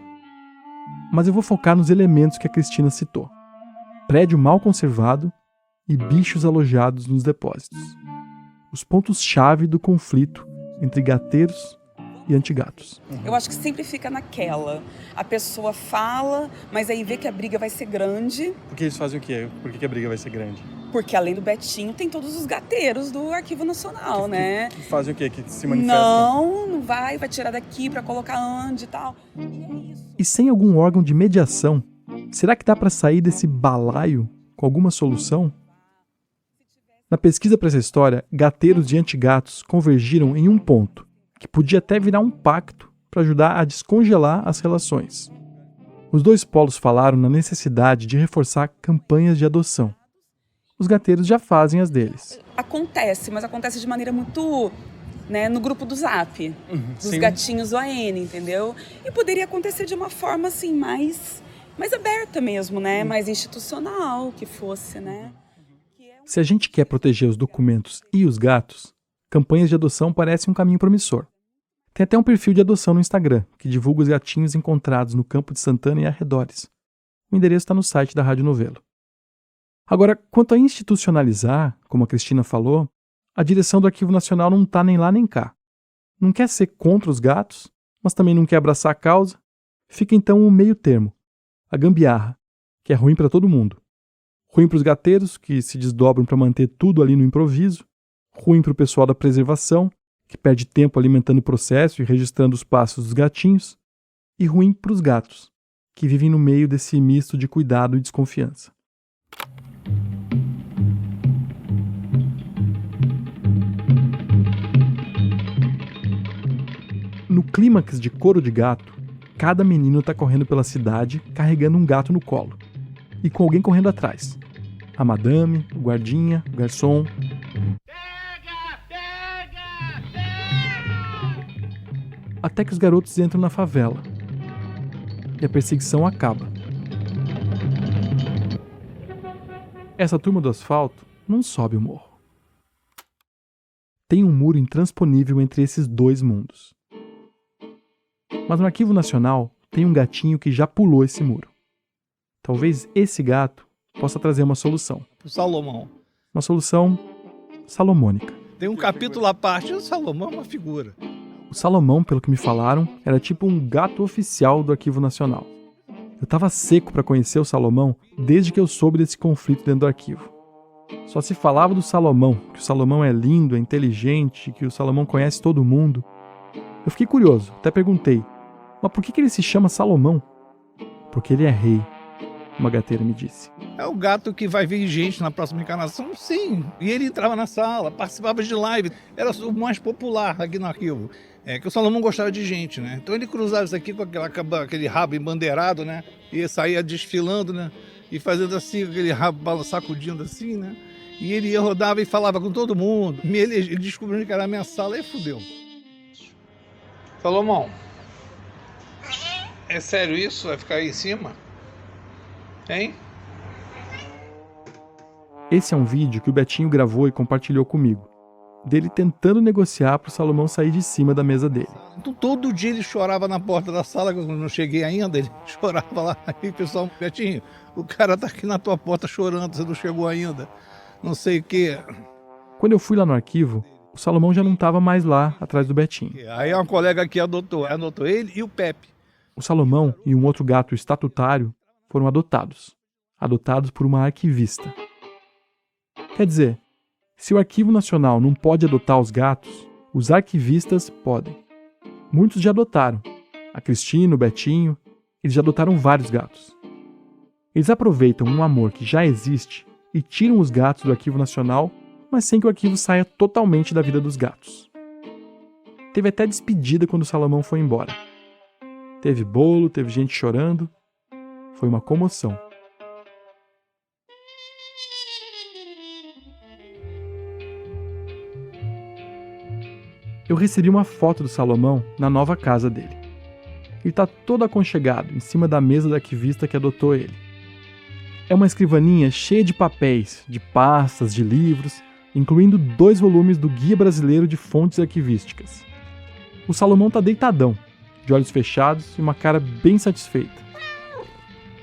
[SPEAKER 4] Mas eu vou focar nos elementos que a Cristina citou. Prédio mal conservado e bichos alojados nos depósitos. Os pontos-chave do conflito entre gateiros e antigatos.
[SPEAKER 11] Eu acho que sempre fica naquela. A pessoa fala, mas aí vê que a briga vai ser grande.
[SPEAKER 1] Porque eles fazem o quê? Por que a briga vai ser grande?
[SPEAKER 11] Porque além do Betinho, tem todos os gateiros do Arquivo Nacional, né?
[SPEAKER 1] Que fazem o quê? Que se manifestam?
[SPEAKER 11] Não vai tirar daqui pra colocar onde e tal. E é isso.
[SPEAKER 4] E sem algum órgão de mediação, será que dá para sair desse balaio com alguma solução? Na pesquisa para essa história, gateiros e antigatos convergiram em um ponto, que podia até virar um pacto para ajudar a descongelar as relações. Os dois polos falaram na necessidade de reforçar campanhas de adoção. Os gateiros já fazem as deles.
[SPEAKER 11] Acontece, mas acontece de maneira muito, né, no grupo do Zap, dos
[SPEAKER 1] sim.
[SPEAKER 11] gatinhos ON, entendeu? E poderia acontecer de uma forma assim mais aberta mesmo, né? Mais institucional que fosse, né?
[SPEAKER 4] Se a gente quer proteger os documentos e os gatos, campanhas de adoção parecem um caminho promissor. Tem até um perfil de adoção no Instagram, que divulga os gatinhos encontrados no Campo de Santana e arredores. O endereço está no site da Rádio Novelo. Agora, quanto a institucionalizar, como a Cristina falou, a direção do Arquivo Nacional não está nem lá nem cá. Não quer ser contra os gatos, mas também não quer abraçar a causa. Fica então um meio termo, a gambiarra, que é ruim para todo mundo. Ruim para os gateiros, que se desdobram para manter tudo ali no improviso. Ruim para o pessoal da preservação, que perde tempo alimentando o processo e registrando os passos dos gatinhos. E ruim para os gatos, que vivem no meio desse misto de cuidado e desconfiança. No clímax de Coro de Gato, cada menino está correndo pela cidade carregando um gato no colo. E com alguém correndo atrás. A madame, o guardinha, o garçom. Até que os garotos entram na favela. E a perseguição acaba. Essa turma do asfalto não sobe o morro. Tem um muro intransponível entre esses dois mundos. Mas no Arquivo Nacional tem um gatinho que já pulou esse muro. Talvez esse gato possa trazer uma solução.
[SPEAKER 8] O Salomão.
[SPEAKER 4] Uma solução salomônica.
[SPEAKER 8] Tem um capítulo à parte, o Salomão é uma figura.
[SPEAKER 4] O Salomão, pelo que me falaram, era tipo um gato oficial do Arquivo Nacional. Eu tava seco para conhecer o Salomão desde que eu soube desse conflito dentro do arquivo. Só se falava do Salomão, que o Salomão é lindo, é inteligente, que o Salomão conhece todo mundo. Eu fiquei curioso, até perguntei, mas por que ele se chama Salomão? Porque ele é rei, uma gateira me disse.
[SPEAKER 8] É o gato que vai vir gente na próxima encarnação? Sim. E ele entrava na sala, participava de live. Era o mais popular aqui no arquivo. É que o Salomão gostava de gente, né? Então ele cruzava isso aqui com aquele rabo embandeirado, né? E saía desfilando, né? E fazendo assim, aquele rabo sacudindo assim, né? E ele rodava e falava com todo mundo. Ele descobriu que era a minha sala e fudeu. Salomão, é sério isso? Vai ficar aí em cima? Hein?
[SPEAKER 4] Esse é um vídeo que o Betinho gravou e compartilhou comigo, dele tentando negociar para o Salomão sair de cima da mesa dele.
[SPEAKER 8] Então, todo dia ele chorava na porta da sala, quando eu não cheguei ainda, ele chorava lá. Aí o pessoal, Betinho, o cara tá aqui na tua porta chorando, você não chegou ainda, não sei o quê.
[SPEAKER 4] Quando eu fui lá no arquivo, o Salomão já não estava mais lá, atrás do Betinho.
[SPEAKER 8] Aí uma colega aqui anotou ele e o Pepe.
[SPEAKER 4] O Salomão e um outro gato estatutário foram adotados por uma arquivista. Quer dizer, se o Arquivo Nacional não pode adotar os gatos, os arquivistas podem. Muitos já adotaram. A Cristina, o Betinho, eles já adotaram vários gatos. Eles aproveitam um amor que já existe e tiram os gatos do Arquivo Nacional, mas sem que o arquivo saia totalmente da vida dos gatos. Teve até despedida quando o Salomão foi embora. Teve bolo, teve gente chorando. Foi uma comoção. Eu recebi uma foto do Salomão na nova casa dele. Ele está todo aconchegado em cima da mesa da arquivista que adotou ele. É uma escrivaninha cheia de papéis, de pastas, de livros, incluindo 2 volumes do Guia Brasileiro de Fontes Arquivísticas. O Salomão está deitadão, de olhos fechados e uma cara bem satisfeita,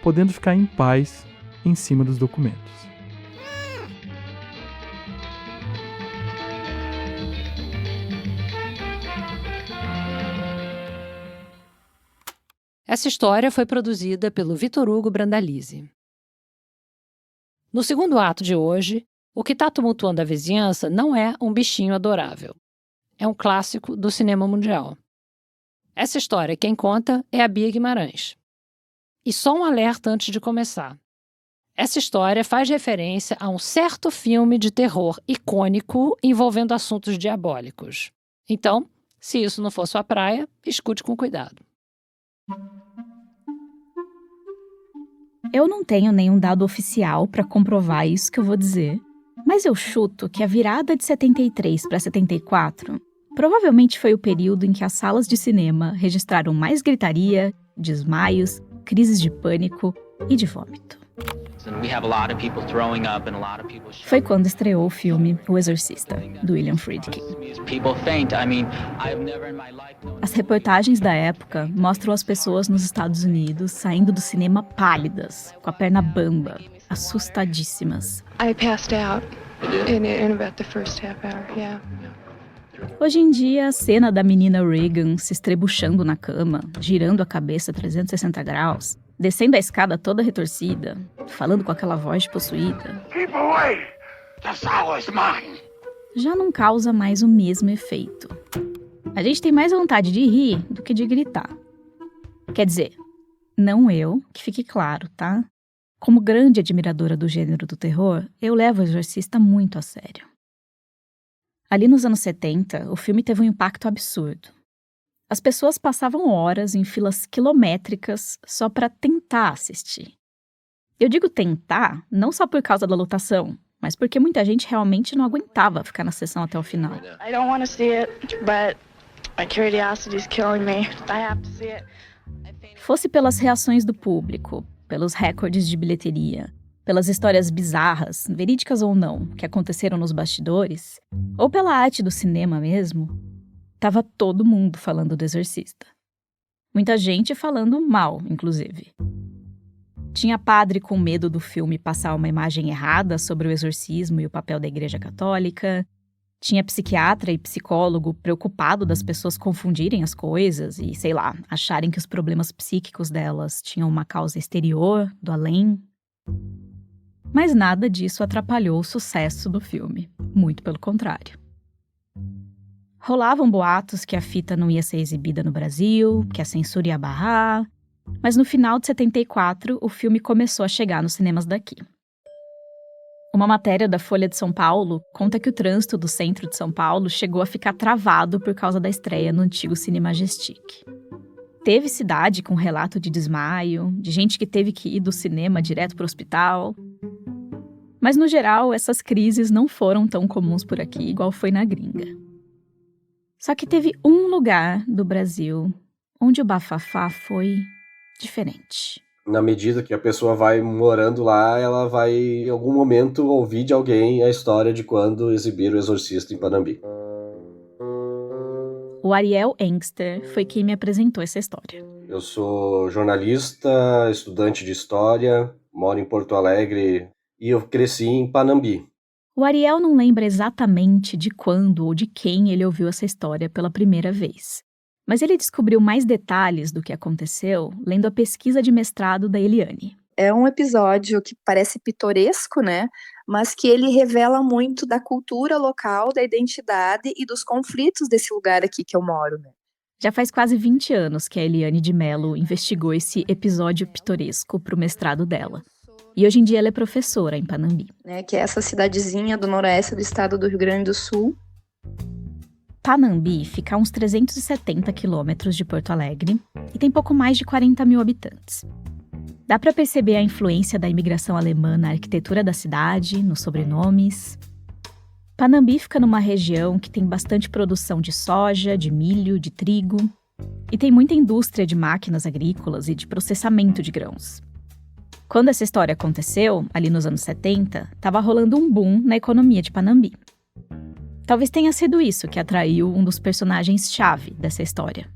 [SPEAKER 4] podendo ficar em paz em cima dos documentos.
[SPEAKER 3] Essa história foi produzida pelo Vitor Hugo Brandalize. No segundo ato de hoje, o que está tumultuando a vizinhança não é um bichinho adorável. É um clássico do cinema mundial. Essa história quem conta é a Bia Guimarães. E só um alerta antes de começar. Essa história faz referência a um certo filme de terror icônico envolvendo assuntos diabólicos. Então, se isso não for sua praia, escute com cuidado.
[SPEAKER 12] Eu não tenho nenhum dado oficial para comprovar isso que eu vou dizer, mas eu chuto que a virada de 73 para 74 provavelmente foi o período em que as salas de cinema registraram mais gritaria, desmaios, crises de pânico e de vômito. Foi quando estreou o filme O Exorcista, do William Friedkin. As reportagens da época mostram as pessoas nos Estados Unidos saindo do cinema pálidas, com a perna bamba, assustadíssimas.
[SPEAKER 13] I passed out in about the first half hour, yeah.
[SPEAKER 12] Hoje em dia, a cena da menina Regan se estrebuchando na cama, girando a cabeça 360 graus, descendo a escada toda retorcida, falando com aquela voz possuída,
[SPEAKER 6] Keep away! The sour is mine!
[SPEAKER 12] Já não causa mais o mesmo efeito. A gente tem mais vontade de rir do que de gritar. Quer dizer, não eu, que fique claro, tá? Como grande admiradora do gênero do terror, eu levo o Exorcista muito a sério. Ali nos anos 70, o filme teve um impacto absurdo. As pessoas passavam horas em filas quilométricas só para tentar assistir. Eu digo tentar, não só por causa da lotação, mas porque muita gente realmente não aguentava ficar na sessão até o final.
[SPEAKER 13] I don't want to see it, but my curiosity is killing me. I have to see it.
[SPEAKER 12] Fosse pelas reações do público, pelos recordes de bilheteria, pelas histórias bizarras, verídicas ou não, que aconteceram nos bastidores, ou pela arte do cinema mesmo, tava todo mundo falando do Exorcista. Muita gente falando mal, inclusive. Tinha padre com medo do filme passar uma imagem errada sobre o exorcismo e o papel da Igreja Católica. Tinha psiquiatra e psicólogo preocupado das pessoas confundirem as coisas e, sei lá, acharem que os problemas psíquicos delas tinham uma causa exterior, do além. Mas nada disso atrapalhou o sucesso do filme, muito pelo contrário. Rolavam boatos que a fita não ia ser exibida no Brasil, que a censura ia barrar, mas no final de 74 o filme começou a chegar nos cinemas daqui. Uma matéria da Folha de São Paulo conta que o trânsito do centro de São Paulo chegou a ficar travado por causa da estreia no antigo Cine Majestic. Teve cidade com relato de desmaio, de gente que teve que ir do cinema direto para o hospital. Mas, no geral, essas crises não foram tão comuns por aqui, igual foi na gringa. Só que teve um lugar do Brasil onde o bafafá foi diferente.
[SPEAKER 14] Na medida que a pessoa vai morando lá, ela vai, em algum momento, ouvir de alguém a história de quando exibiram o Exorcista em Panambi.
[SPEAKER 12] O Ariel Engster foi quem me apresentou essa história.
[SPEAKER 14] Eu sou jornalista, estudante de história, moro em Porto Alegre e eu cresci em Panambi.
[SPEAKER 12] O Ariel não lembra exatamente de quando ou de quem ele ouviu essa história pela primeira vez. Mas ele descobriu mais detalhes do que aconteceu lendo a pesquisa de mestrado da Eliane.
[SPEAKER 15] É um episódio que parece pitoresco, né? Mas que ele revela muito da cultura local, da identidade e dos conflitos desse lugar aqui que eu moro, né?
[SPEAKER 12] Já faz quase 20 anos que a Eliane de Mello investigou esse episódio pitoresco para o mestrado dela. E hoje em dia ela é professora em Panambi.
[SPEAKER 15] Que é essa cidadezinha do noroeste do estado do Rio Grande do Sul.
[SPEAKER 12] Panambi fica a uns 370 quilômetros de Porto Alegre e tem pouco mais de 40 mil habitantes. Dá para perceber a influência da imigração alemã na arquitetura da cidade, nos sobrenomes. Panambi fica numa região que tem bastante produção de soja, de milho, de trigo, e tem muita indústria de máquinas agrícolas e de processamento de grãos. Quando essa história aconteceu, ali nos anos 70, estava rolando um boom na economia de Panambi. Talvez tenha sido isso que atraiu um dos personagens-chave dessa história,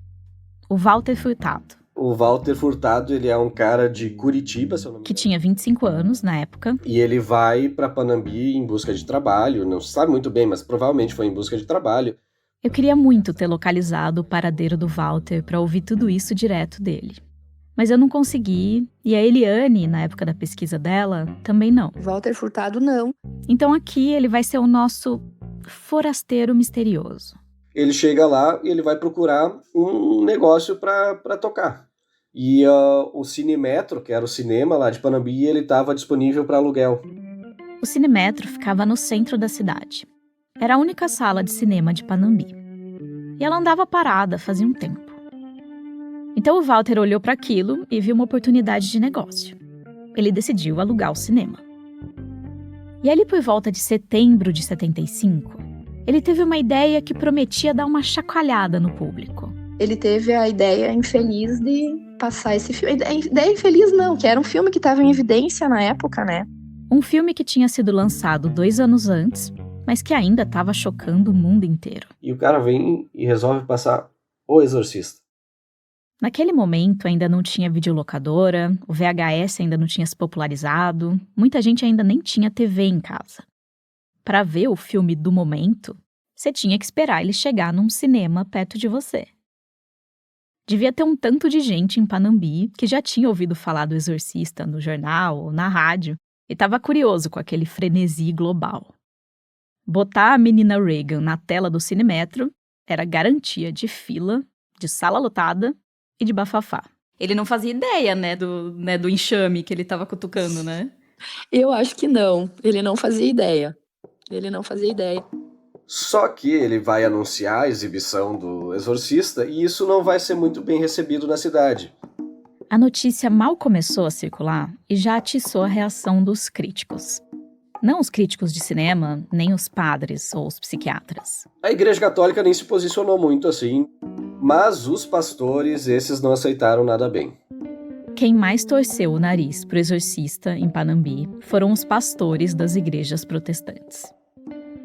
[SPEAKER 12] o Walter Furtado.
[SPEAKER 14] O Walter Furtado, ele é um cara de Curitiba, se eu não me engano,
[SPEAKER 12] Que tinha 25 anos na época.
[SPEAKER 14] E ele vai para Panambi em busca de trabalho, não se sabe muito bem, mas provavelmente foi em busca de trabalho.
[SPEAKER 12] Eu queria muito ter localizado o paradeiro do Walter para ouvir tudo isso direto dele. Mas eu não consegui, e a Eliane, na época da pesquisa dela, também não.
[SPEAKER 15] Walter Furtado, não.
[SPEAKER 12] Então aqui ele vai ser o nosso forasteiro misterioso.
[SPEAKER 14] Ele chega lá e ele vai procurar um negócio para tocar. E o Cinemetro, que era o cinema lá de Panambi, ele estava disponível para aluguel.
[SPEAKER 12] O Cinemetro ficava no centro da cidade. Era a única sala de cinema de Panambi. E ela andava parada fazia um tempo. Então o Walter olhou para aquilo e viu uma oportunidade de negócio. Ele decidiu alugar o cinema. E ali por volta de setembro de 75, ele teve uma ideia que prometia dar uma chacoalhada no público.
[SPEAKER 15] Ele teve a ideia infeliz de passar esse filme. Ideia infeliz não, que era um filme que estava em evidência na época, né?
[SPEAKER 12] Um filme que tinha sido lançado 2 anos antes, mas que ainda estava chocando o mundo inteiro.
[SPEAKER 14] E o cara vem e resolve passar O Exorcista.
[SPEAKER 12] Naquele momento ainda não tinha videolocadora, o VHS ainda não tinha se popularizado, muita gente ainda nem tinha TV em casa. Para ver o filme do momento, você tinha que esperar ele chegar num cinema perto de você. Devia ter um tanto de gente em Panambi que já tinha ouvido falar do Exorcista no jornal ou na rádio e estava curioso com aquele frenesi global. Botar a menina Reagan na tela do Cinemetro era garantia de fila, de sala lotada e de bafafá. Ele não fazia ideia, né, do enxame que ele estava cutucando, né?
[SPEAKER 15] Eu acho que não. Ele não fazia ideia.
[SPEAKER 14] Só que ele vai anunciar a exibição do Exorcista e isso não vai ser muito bem recebido na cidade.
[SPEAKER 12] A notícia mal começou a circular e já atiçou a reação dos críticos. Não os críticos de cinema, nem os padres ou os psiquiatras.
[SPEAKER 14] A Igreja Católica nem se posicionou muito assim, mas os pastores, esses não aceitaram nada bem.
[SPEAKER 12] Quem mais torceu o nariz pro Exorcista em Panambi foram os pastores das igrejas protestantes.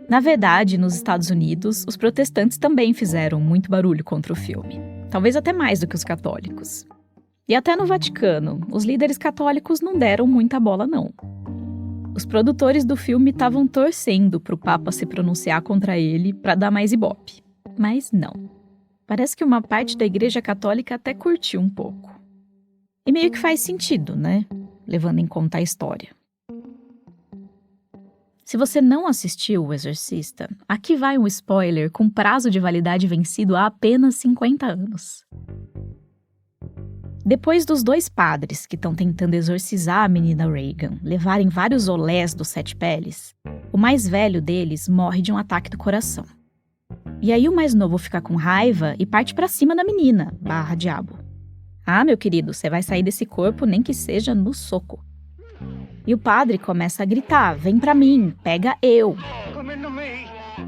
[SPEAKER 12] Na verdade, nos Estados Unidos, os protestantes também fizeram muito barulho contra o filme. Talvez até mais do que os católicos. E até no Vaticano, os líderes católicos não deram muita bola, não. Os produtores do filme estavam torcendo pro Papa se pronunciar contra ele para dar mais ibope. Mas não. Parece que uma parte da Igreja Católica até curtiu um pouco. E meio que faz sentido, né? Levando em conta a história. Se você não assistiu O Exorcista, aqui vai um spoiler com prazo de validade vencido há apenas 50 anos. Depois dos 2 padres que estão tentando exorcizar a menina Reagan levarem vários olés dos 7 peles, o mais velho deles morre de um ataque do coração. E aí o mais novo fica com raiva e parte pra cima da menina, /diabo. Ah, meu querido, você vai sair desse corpo nem que seja no soco. E o padre começa a gritar, vem pra mim, pega eu.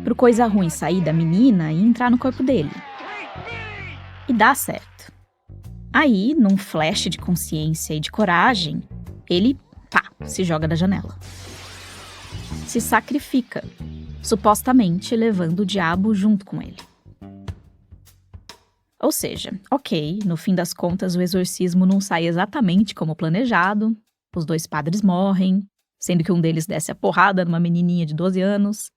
[SPEAKER 12] Pro coisa ruim sair da menina e entrar no corpo dele. E dá certo. Aí, num flash de consciência e de coragem, ele, se joga da janela. Se sacrifica, supostamente levando o diabo junto com ele. Ou seja, ok, no fim das contas o exorcismo não sai exatamente como planejado, os 2 padres morrem, sendo que um deles desce a porrada numa menininha de 12 anos.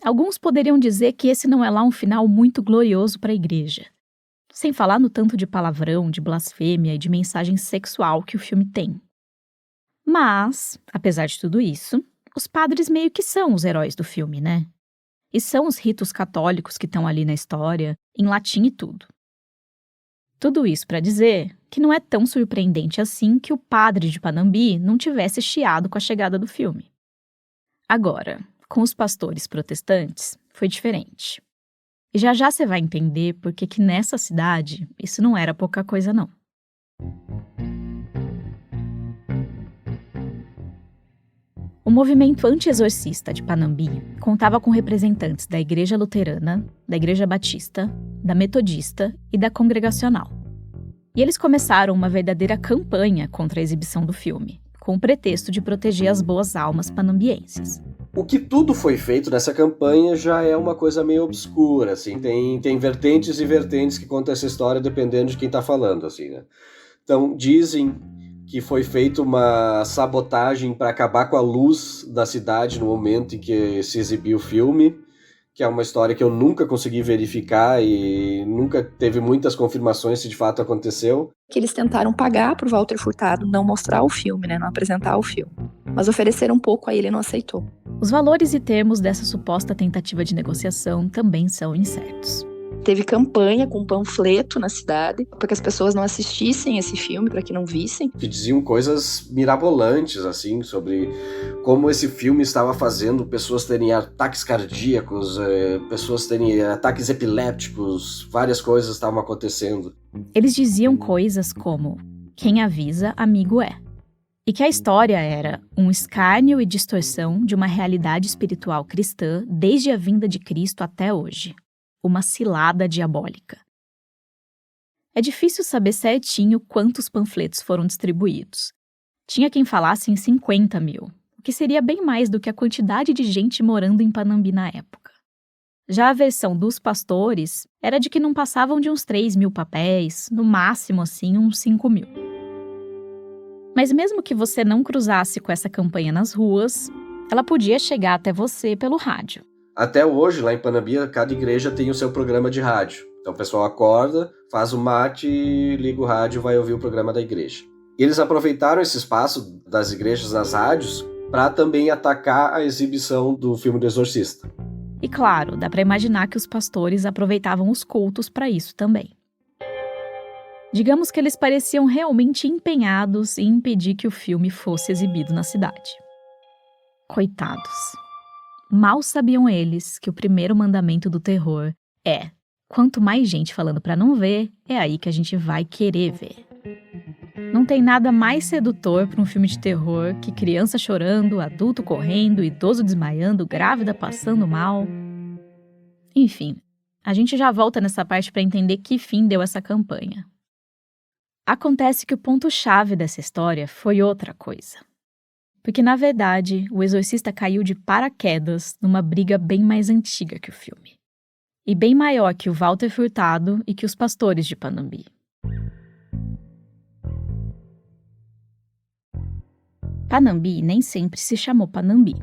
[SPEAKER 12] Alguns poderiam dizer que esse não é lá um final muito glorioso para a igreja. Sem falar no tanto de palavrão, de blasfêmia e de mensagem sexual que o filme tem. Mas, apesar de tudo isso, os padres meio que são os heróis do filme, né? E são os ritos católicos que estão ali na história, em latim e tudo. Tudo isso para dizer que não é tão surpreendente assim que o padre de Panambi não tivesse chiado com a chegada do filme. Agora, com os pastores protestantes, foi diferente. E já já você vai entender porque que nessa cidade isso não era pouca coisa, não. O movimento anti-exorcista de Panambi contava com representantes da Igreja Luterana, da Igreja Batista, da Metodista e da Congregacional. E eles começaram uma verdadeira campanha contra a exibição do filme, com o pretexto de proteger as boas almas panambienses.
[SPEAKER 14] O que tudo foi feito nessa campanha já é uma coisa meio obscura, assim, tem vertentes e vertentes que contam essa história dependendo de quem tá falando, assim, né? Então, dizem que foi feita uma sabotagem para acabar com a luz da cidade no momento em que se exibiu o filme, que é uma história que eu nunca consegui verificar e nunca teve muitas confirmações se de fato aconteceu.
[SPEAKER 15] Que eles tentaram pagar pro Walter Furtado não mostrar o filme, né, não apresentar o filme. Mas ofereceram um pouco, aí ele não aceitou.
[SPEAKER 12] Os valores e termos dessa suposta tentativa de negociação também são incertos.
[SPEAKER 15] Teve campanha com panfleto na cidade para que as pessoas não assistissem esse filme, para que não vissem.
[SPEAKER 14] Que diziam coisas mirabolantes, assim, sobre como esse filme estava fazendo pessoas terem ataques cardíacos, pessoas terem ataques epilépticos, várias coisas estavam acontecendo.
[SPEAKER 12] Eles diziam coisas como: quem avisa, amigo é. E que a história era um escárnio e distorção de uma realidade espiritual cristã desde a vinda de Cristo até hoje. Uma cilada diabólica. É difícil saber certinho quantos panfletos foram distribuídos. Tinha quem falasse em 50 mil, o que seria bem mais do que a quantidade de gente morando em Panambi na época. Já a versão dos pastores era de que não passavam de uns 3 mil papéis, no máximo assim uns 5 mil. Mas mesmo que você não cruzasse com essa campanha nas ruas, ela podia chegar até você pelo rádio.
[SPEAKER 14] Até hoje, lá em Panambi, cada igreja tem o seu programa de rádio. Então o pessoal acorda, faz o mate, liga o rádio e vai ouvir o programa da igreja. E eles aproveitaram esse espaço das igrejas nas rádios para também atacar a exibição do filme do Exorcista.
[SPEAKER 12] E claro, dá para imaginar que os pastores aproveitavam os cultos para isso também. Digamos que eles pareciam realmente empenhados em impedir que o filme fosse exibido na cidade. Coitados. Mal sabiam eles que o primeiro mandamento do terror é: quanto mais gente falando pra não ver, é aí que a gente vai querer ver. Não tem nada mais sedutor pra um filme de terror que criança chorando, adulto correndo, idoso desmaiando, grávida passando mal. Enfim, a gente já volta nessa parte pra entender que fim deu essa campanha. Acontece que o ponto-chave dessa história foi outra coisa. Porque, na verdade, o Exorcista caiu de paraquedas numa briga bem mais antiga que o filme. E bem maior que o Walter Furtado e que os pastores de Panambi. Panambi nem sempre se chamou Panambi.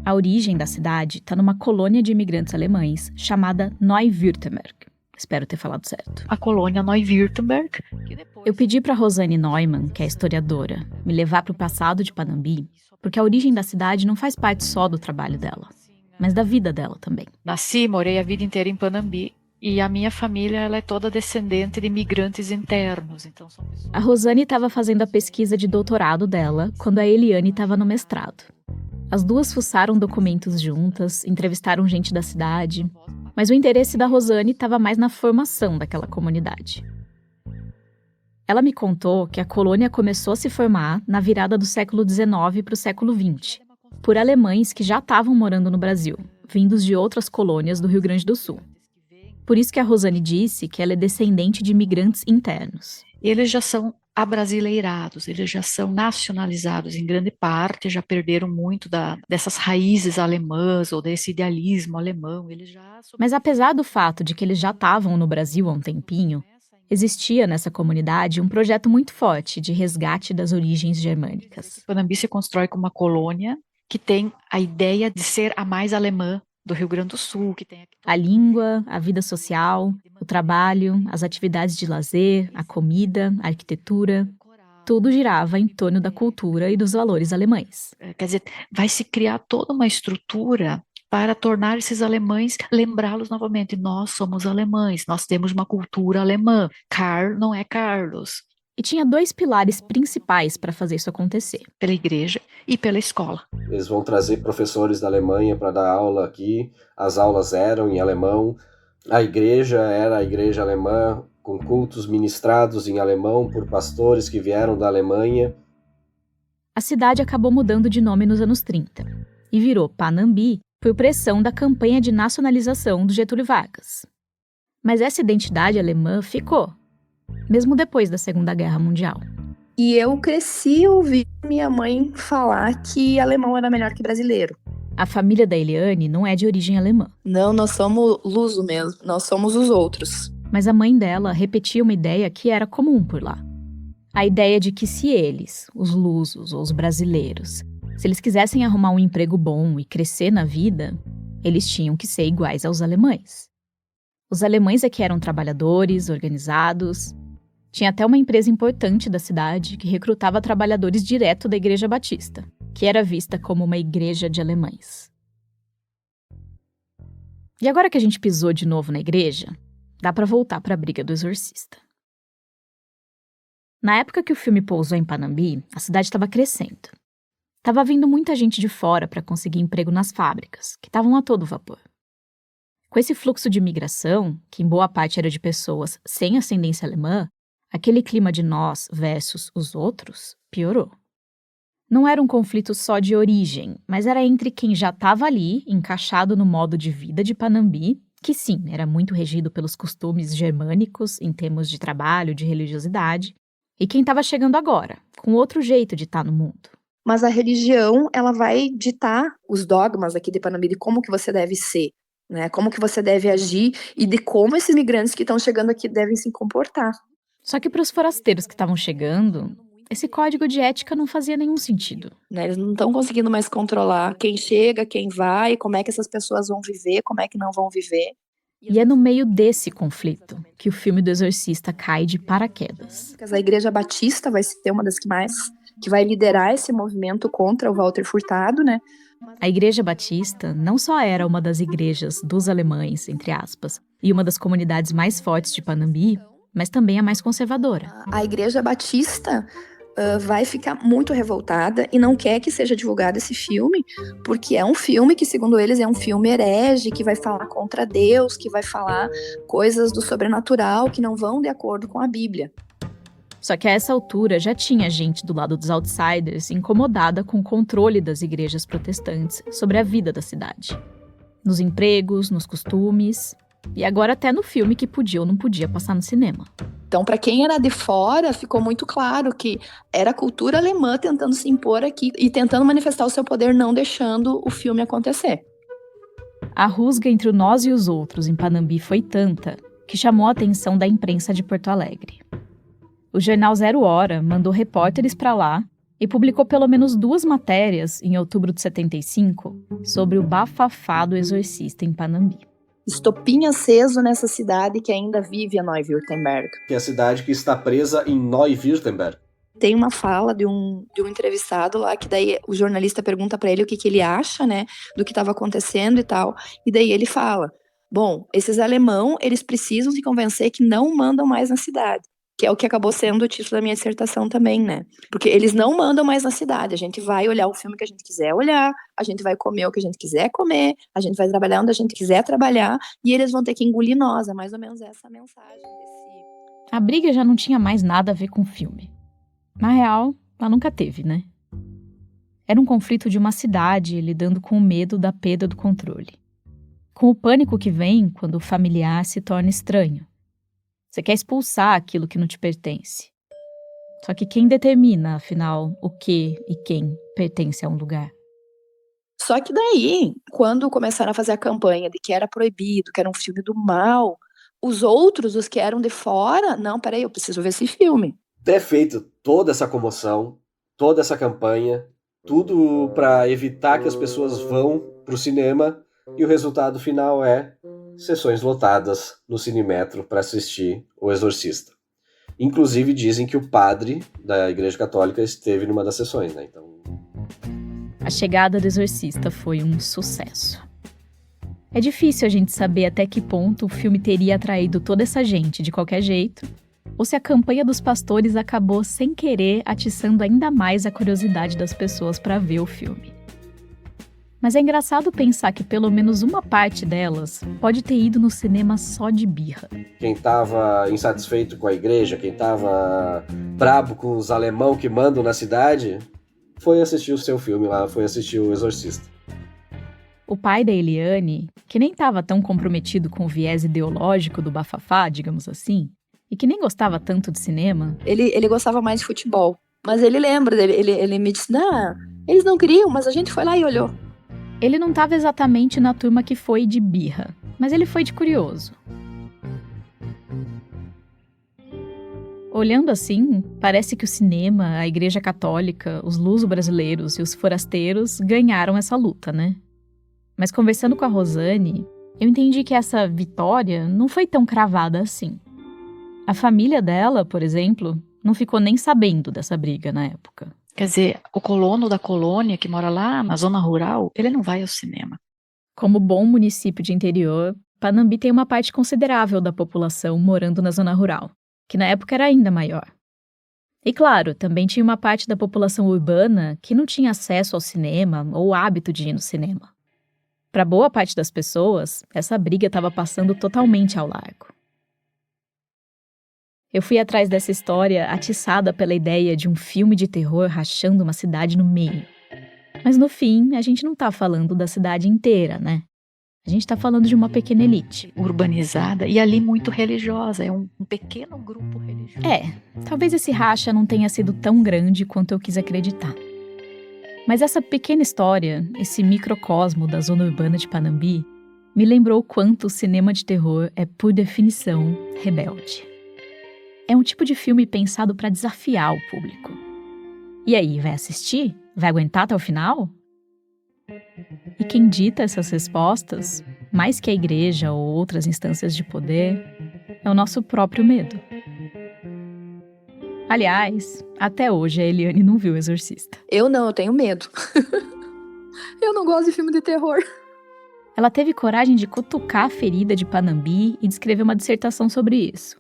[SPEAKER 12] A origem da cidade está numa colônia de imigrantes alemães chamada Neu-Württemberg. Espero ter falado certo.
[SPEAKER 3] A colônia Neu-Württemberg.
[SPEAKER 12] Eu pedi para Rosane Neumann, que é historiadora, me levar para o passado de Panambi, porque a origem da cidade não faz parte só do trabalho dela, mas da vida dela também.
[SPEAKER 3] Nasci, morei a vida inteira em Panambi. E a minha família ela é toda descendente de imigrantes internos. Então
[SPEAKER 12] A Rosane estava fazendo a pesquisa de doutorado dela quando a Eliane estava no mestrado. As duas fuçaram documentos juntas, entrevistaram gente da cidade, mas o interesse da Rosane estava mais na formação daquela comunidade. Ela me contou que a colônia começou a se formar na virada do século XIX para o século XX, por alemães que já estavam morando no Brasil, vindos de outras colônias do Rio Grande do Sul. Por isso que a Rosane disse que ela é descendente de imigrantes internos.
[SPEAKER 3] Eles já são abrasileirados, eles já são nacionalizados em grande parte, já perderam muito dessas raízes alemãs ou desse idealismo alemão.
[SPEAKER 12] Mas apesar do fato de que eles já estavam no Brasil há um tempinho, existia nessa comunidade um projeto muito forte de resgate das origens germânicas.
[SPEAKER 3] Panambi se constrói como uma colônia que tem a ideia de ser a mais alemã do Rio Grande do Sul. Que tem
[SPEAKER 12] a língua, a vida social, o trabalho, as atividades de lazer, a comida, a arquitetura, tudo girava em torno da cultura e dos valores alemães.
[SPEAKER 3] Quer dizer, vai se criar toda uma estrutura para tornar esses alemães, lembrá-los novamente. Nós somos alemães, nós temos uma cultura alemã. Karl não é Carlos.
[SPEAKER 12] E tinha 2 pilares principais para fazer isso acontecer.
[SPEAKER 3] Pela igreja e pela escola.
[SPEAKER 14] Eles vão trazer professores da Alemanha para dar aula aqui. As aulas eram em alemão. A igreja era a igreja alemã, com cultos ministrados em alemão por pastores que vieram da Alemanha.
[SPEAKER 12] A cidade acabou mudando de nome nos anos 30 e virou Panambi por pressão da campanha de nacionalização do Getúlio Vargas. Mas essa identidade alemã ficou, mesmo depois da Segunda Guerra Mundial.
[SPEAKER 15] E eu cresci ouvindo minha mãe falar que alemão era melhor que brasileiro.
[SPEAKER 12] A família da Eliane não é de origem alemã.
[SPEAKER 15] Não, nós somos luso mesmo, nós somos os outros.
[SPEAKER 12] Mas a mãe dela repetia uma ideia que era comum por lá. A ideia de que se eles, os lusos ou os brasileiros, se eles quisessem arrumar um emprego bom e crescer na vida, eles tinham que ser iguais aos alemães. Os alemães é que eram trabalhadores, organizados. Tinha até uma empresa importante da cidade que recrutava trabalhadores direto da Igreja Batista, que era vista como uma igreja de alemães. E agora que a gente pisou de novo na igreja, dá pra voltar pra briga do exorcista. Na época que o filme pousou em Panambi, a cidade estava crescendo. Tava vindo muita gente de fora para conseguir emprego nas fábricas, que estavam a todo vapor. Com esse fluxo de imigração, que em boa parte era de pessoas sem ascendência alemã, aquele clima de nós versus os outros piorou. Não era um conflito só de origem, mas era entre quem já estava ali, encaixado no modo de vida de Panambi, que sim, era muito regido pelos costumes germânicos em termos de trabalho, de religiosidade, e quem estava chegando agora, com outro jeito de estar no mundo.
[SPEAKER 15] Mas a religião, ela vai ditar os dogmas aqui de Panambi, de como que você deve ser, né? Como que você deve agir e de como esses migrantes que estão chegando aqui devem se comportar.
[SPEAKER 12] Só que para os forasteiros que estavam chegando, esse código de ética não fazia nenhum sentido.
[SPEAKER 15] Né? Eles não estão conseguindo mais controlar quem chega, quem vai, como é que essas pessoas vão viver, como é que não vão viver.
[SPEAKER 12] E é no meio desse conflito que o filme do Exorcista cai de paraquedas.
[SPEAKER 15] A Igreja Batista vai ser uma das que vai liderar esse movimento contra o Walter Furtado, né?
[SPEAKER 12] A Igreja Batista não só era uma das igrejas dos alemães, entre aspas, e uma das comunidades mais fortes de Panambi, mas também a mais conservadora.
[SPEAKER 15] A Igreja Batista vai ficar muito revoltada e não quer que seja divulgado esse filme, porque é um filme que, segundo eles, é um filme herege, que vai falar contra Deus, que vai falar coisas do sobrenatural que não vão de acordo com a Bíblia.
[SPEAKER 12] Só que a essa altura já tinha gente do lado dos outsiders incomodada com o controle das igrejas protestantes sobre a vida da cidade. Nos empregos, nos costumes, e agora até no filme que podia ou não podia passar no cinema.
[SPEAKER 15] Então, para quem era de fora, ficou muito claro que era a cultura alemã tentando se impor aqui e tentando manifestar o seu poder, não deixando o filme acontecer.
[SPEAKER 12] A rusga entre o nós e os outros em Panambi foi tanta que chamou a atenção da imprensa de Porto Alegre. O jornal Zero Hora mandou repórteres para lá e publicou pelo menos 2 matérias, em outubro de 75, sobre o bafafá do exorcista em Panambi.
[SPEAKER 15] Estopim aceso nessa cidade que ainda vive a Neu-Württemberg.
[SPEAKER 14] Que é a cidade que está presa em Neu-Württemberg.
[SPEAKER 15] Tem uma fala de um entrevistado lá, que daí o jornalista pergunta para ele o que ele acha, né, do que estava acontecendo e tal. E daí ele fala, bom, esses alemão, eles precisam se convencer que não mandam mais na cidade. Que é o que acabou sendo o título da minha dissertação também, né? Porque eles não mandam mais na cidade. A gente vai olhar o filme que a gente quiser olhar, a gente vai comer o que a gente quiser comer, a gente vai trabalhar onde a gente quiser trabalhar, e eles vão ter que engolir nós. É mais ou menos essa a mensagem desse...
[SPEAKER 12] A briga já não tinha mais nada a ver com o filme. Na real, ela nunca teve, né? Era um conflito de uma cidade lidando com o medo da perda do controle. Com o pânico que vem quando o familiar se torna estranho. Você quer expulsar aquilo que não te pertence. Só que quem determina, afinal, o que e quem pertence a um lugar?
[SPEAKER 15] Só que daí, quando começaram a fazer a campanha de que era proibido, que era um filme do mal, os outros, os que eram de fora, não, peraí, eu preciso ver esse filme.
[SPEAKER 14] Ter feito toda essa comoção, toda essa campanha, tudo para evitar que as pessoas vão pro cinema, e o resultado final é sessões lotadas no Cinemetro para assistir O Exorcista. Inclusive dizem que o padre da Igreja Católica esteve numa das sessões, né? Então...
[SPEAKER 12] A chegada do Exorcista foi um sucesso. É difícil a gente saber até que ponto o filme teria atraído toda essa gente de qualquer jeito, ou se a campanha dos pastores acabou sem querer atiçando ainda mais a curiosidade das pessoas para ver o filme. Mas é engraçado pensar que pelo menos uma parte delas pode ter ido no cinema só de birra.
[SPEAKER 14] Quem estava insatisfeito com a igreja, quem estava brabo com os alemão que mandam na cidade, foi assistir o seu filme lá, foi assistir O Exorcista.
[SPEAKER 12] O pai da Eliane, que nem estava tão comprometido com o viés ideológico do bafafá, digamos assim, e que nem gostava tanto de cinema...
[SPEAKER 15] Ele gostava mais de futebol. Mas ele lembra, ele me disse, não, eles não queriam, mas a gente foi lá e olhou.
[SPEAKER 12] Ele não estava exatamente na turma que foi de birra, mas ele foi de curioso. Olhando assim, parece que o cinema, a Igreja Católica, os luso-brasileiros e os forasteiros ganharam essa luta, né? Mas conversando com a Rosane, eu entendi que essa vitória não foi tão cravada assim. A família dela, por exemplo, não ficou nem sabendo dessa briga na época.
[SPEAKER 16] Quer dizer, o colono da colônia que mora lá na zona rural, ele não vai ao cinema.
[SPEAKER 12] Como bom município de interior, Panambi tem uma parte considerável da população morando na zona rural, que na época era ainda maior. E claro, também tinha uma parte da população urbana que não tinha acesso ao cinema ou hábito de ir no cinema. Para boa parte das pessoas, essa briga estava passando totalmente ao largo. Eu fui atrás dessa história atiçada pela ideia de um filme de terror rachando uma cidade no meio. Mas no fim, a gente não tá falando da cidade inteira, né? A gente tá falando de uma pequena elite.
[SPEAKER 16] Urbanizada e ali muito religiosa, é um pequeno grupo religioso.
[SPEAKER 12] Talvez esse racha não tenha sido tão grande quanto eu quis acreditar. Mas essa pequena história, esse microcosmo da zona urbana de Panambi, me lembrou o quanto o cinema de terror é, por definição, rebelde. É um tipo de filme pensado para desafiar o público. E aí, vai assistir? Vai aguentar até o final? E quem dita essas respostas, mais que a igreja ou outras instâncias de poder, é o nosso próprio medo. Aliás, até hoje a Eliane não viu O Exorcista.
[SPEAKER 15] Eu tenho medo. Eu não gosto de filme de terror.
[SPEAKER 12] Ela teve coragem de cutucar a ferida de Panambi e de escrever uma dissertação sobre isso.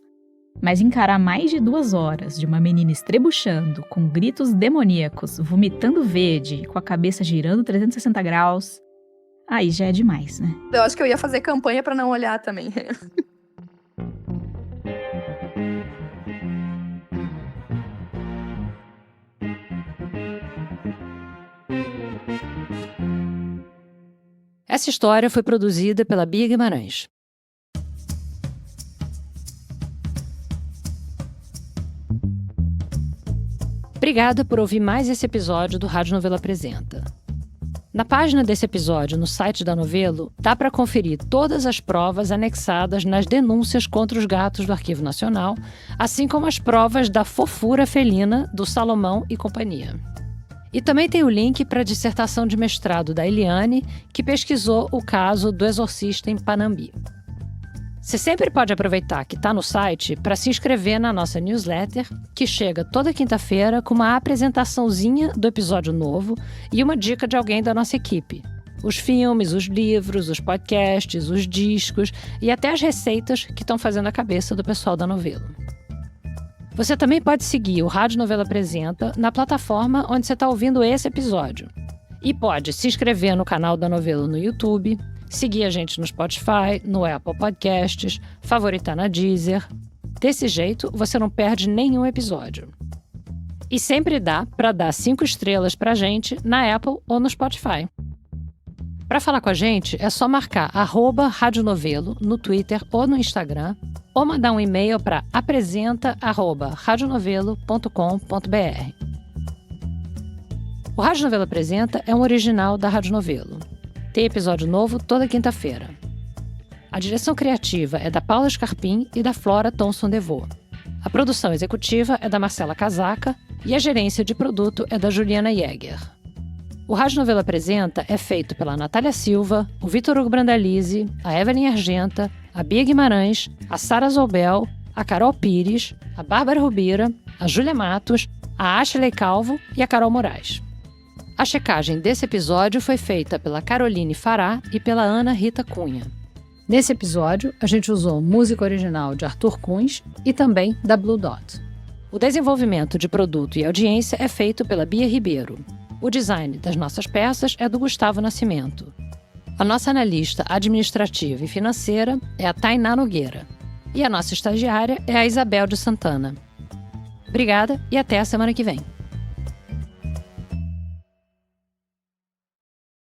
[SPEAKER 12] Mas encarar mais de 2 horas de uma menina estrebuchando, com gritos demoníacos, vomitando verde e com a cabeça girando 360 graus, aí já é demais, né?
[SPEAKER 15] Eu acho que eu ia fazer campanha pra não olhar também.
[SPEAKER 3] Essa história foi produzida pela Bia Guimarães. Obrigada por ouvir mais esse episódio do Rádio Novelo Apresenta. Na página desse episódio, no site da Novelo, dá para conferir todas as provas anexadas nas denúncias contra os gatos do Arquivo Nacional, assim como as provas da fofura felina do Salomão e companhia. E também tem o link para a dissertação de mestrado da Eliane, que pesquisou o caso do exorcista em Panambi. Você sempre pode aproveitar que está no site para se inscrever na nossa newsletter, que chega toda quinta-feira com uma apresentaçãozinha do episódio novo e uma dica de alguém da nossa equipe. Os filmes, os livros, os podcasts, os discos e até as receitas que estão fazendo a cabeça do pessoal da Novelo. Você também pode seguir o Rádio Novelo Apresenta na plataforma onde você está ouvindo esse episódio. E pode se inscrever no canal da Novelo no YouTube, seguir a gente no Spotify, no Apple Podcasts, favoritar na Deezer. Desse jeito, você não perde nenhum episódio. E sempre dá para dar 5 estrelas pra gente na Apple ou no Spotify. Para falar com a gente, é só marcar @radionovelo no Twitter ou no Instagram, ou mandar um e-mail para apresenta@radionovelo.com.br. O Rádio Novelo Apresenta é um original da Rádio Novelo. Tem episódio novo toda quinta-feira. A direção criativa é da Paula Scarpim e da Flora Thomson-Devô. A produção executiva é da Marcela Casaca e a gerência de produto é da Juliana Jäger. O Rádio Novelo Apresenta é feito pela Natália Silva, o Vitor Hugo Brandalize, a Evelyn Argenta, a Bia Guimarães, a Sara Zoubel, a Carol Pires, a Bárbara Rubira, a Júlia Matos, a Ashley Calvo e a Carol Moraes. A checagem desse episódio foi feita pela Caroline Fará e pela Ana Rita Cunha. Nesse episódio, a gente usou música original de Arthur Kunz e também da Blue Dot. O desenvolvimento de produto e audiência é feito pela Bia Ribeiro. O design das nossas peças é do Gustavo Nascimento. A nossa analista administrativa e financeira é a Tainá Nogueira. E a nossa estagiária é a Isabel de Santana. Obrigada e até a semana que vem.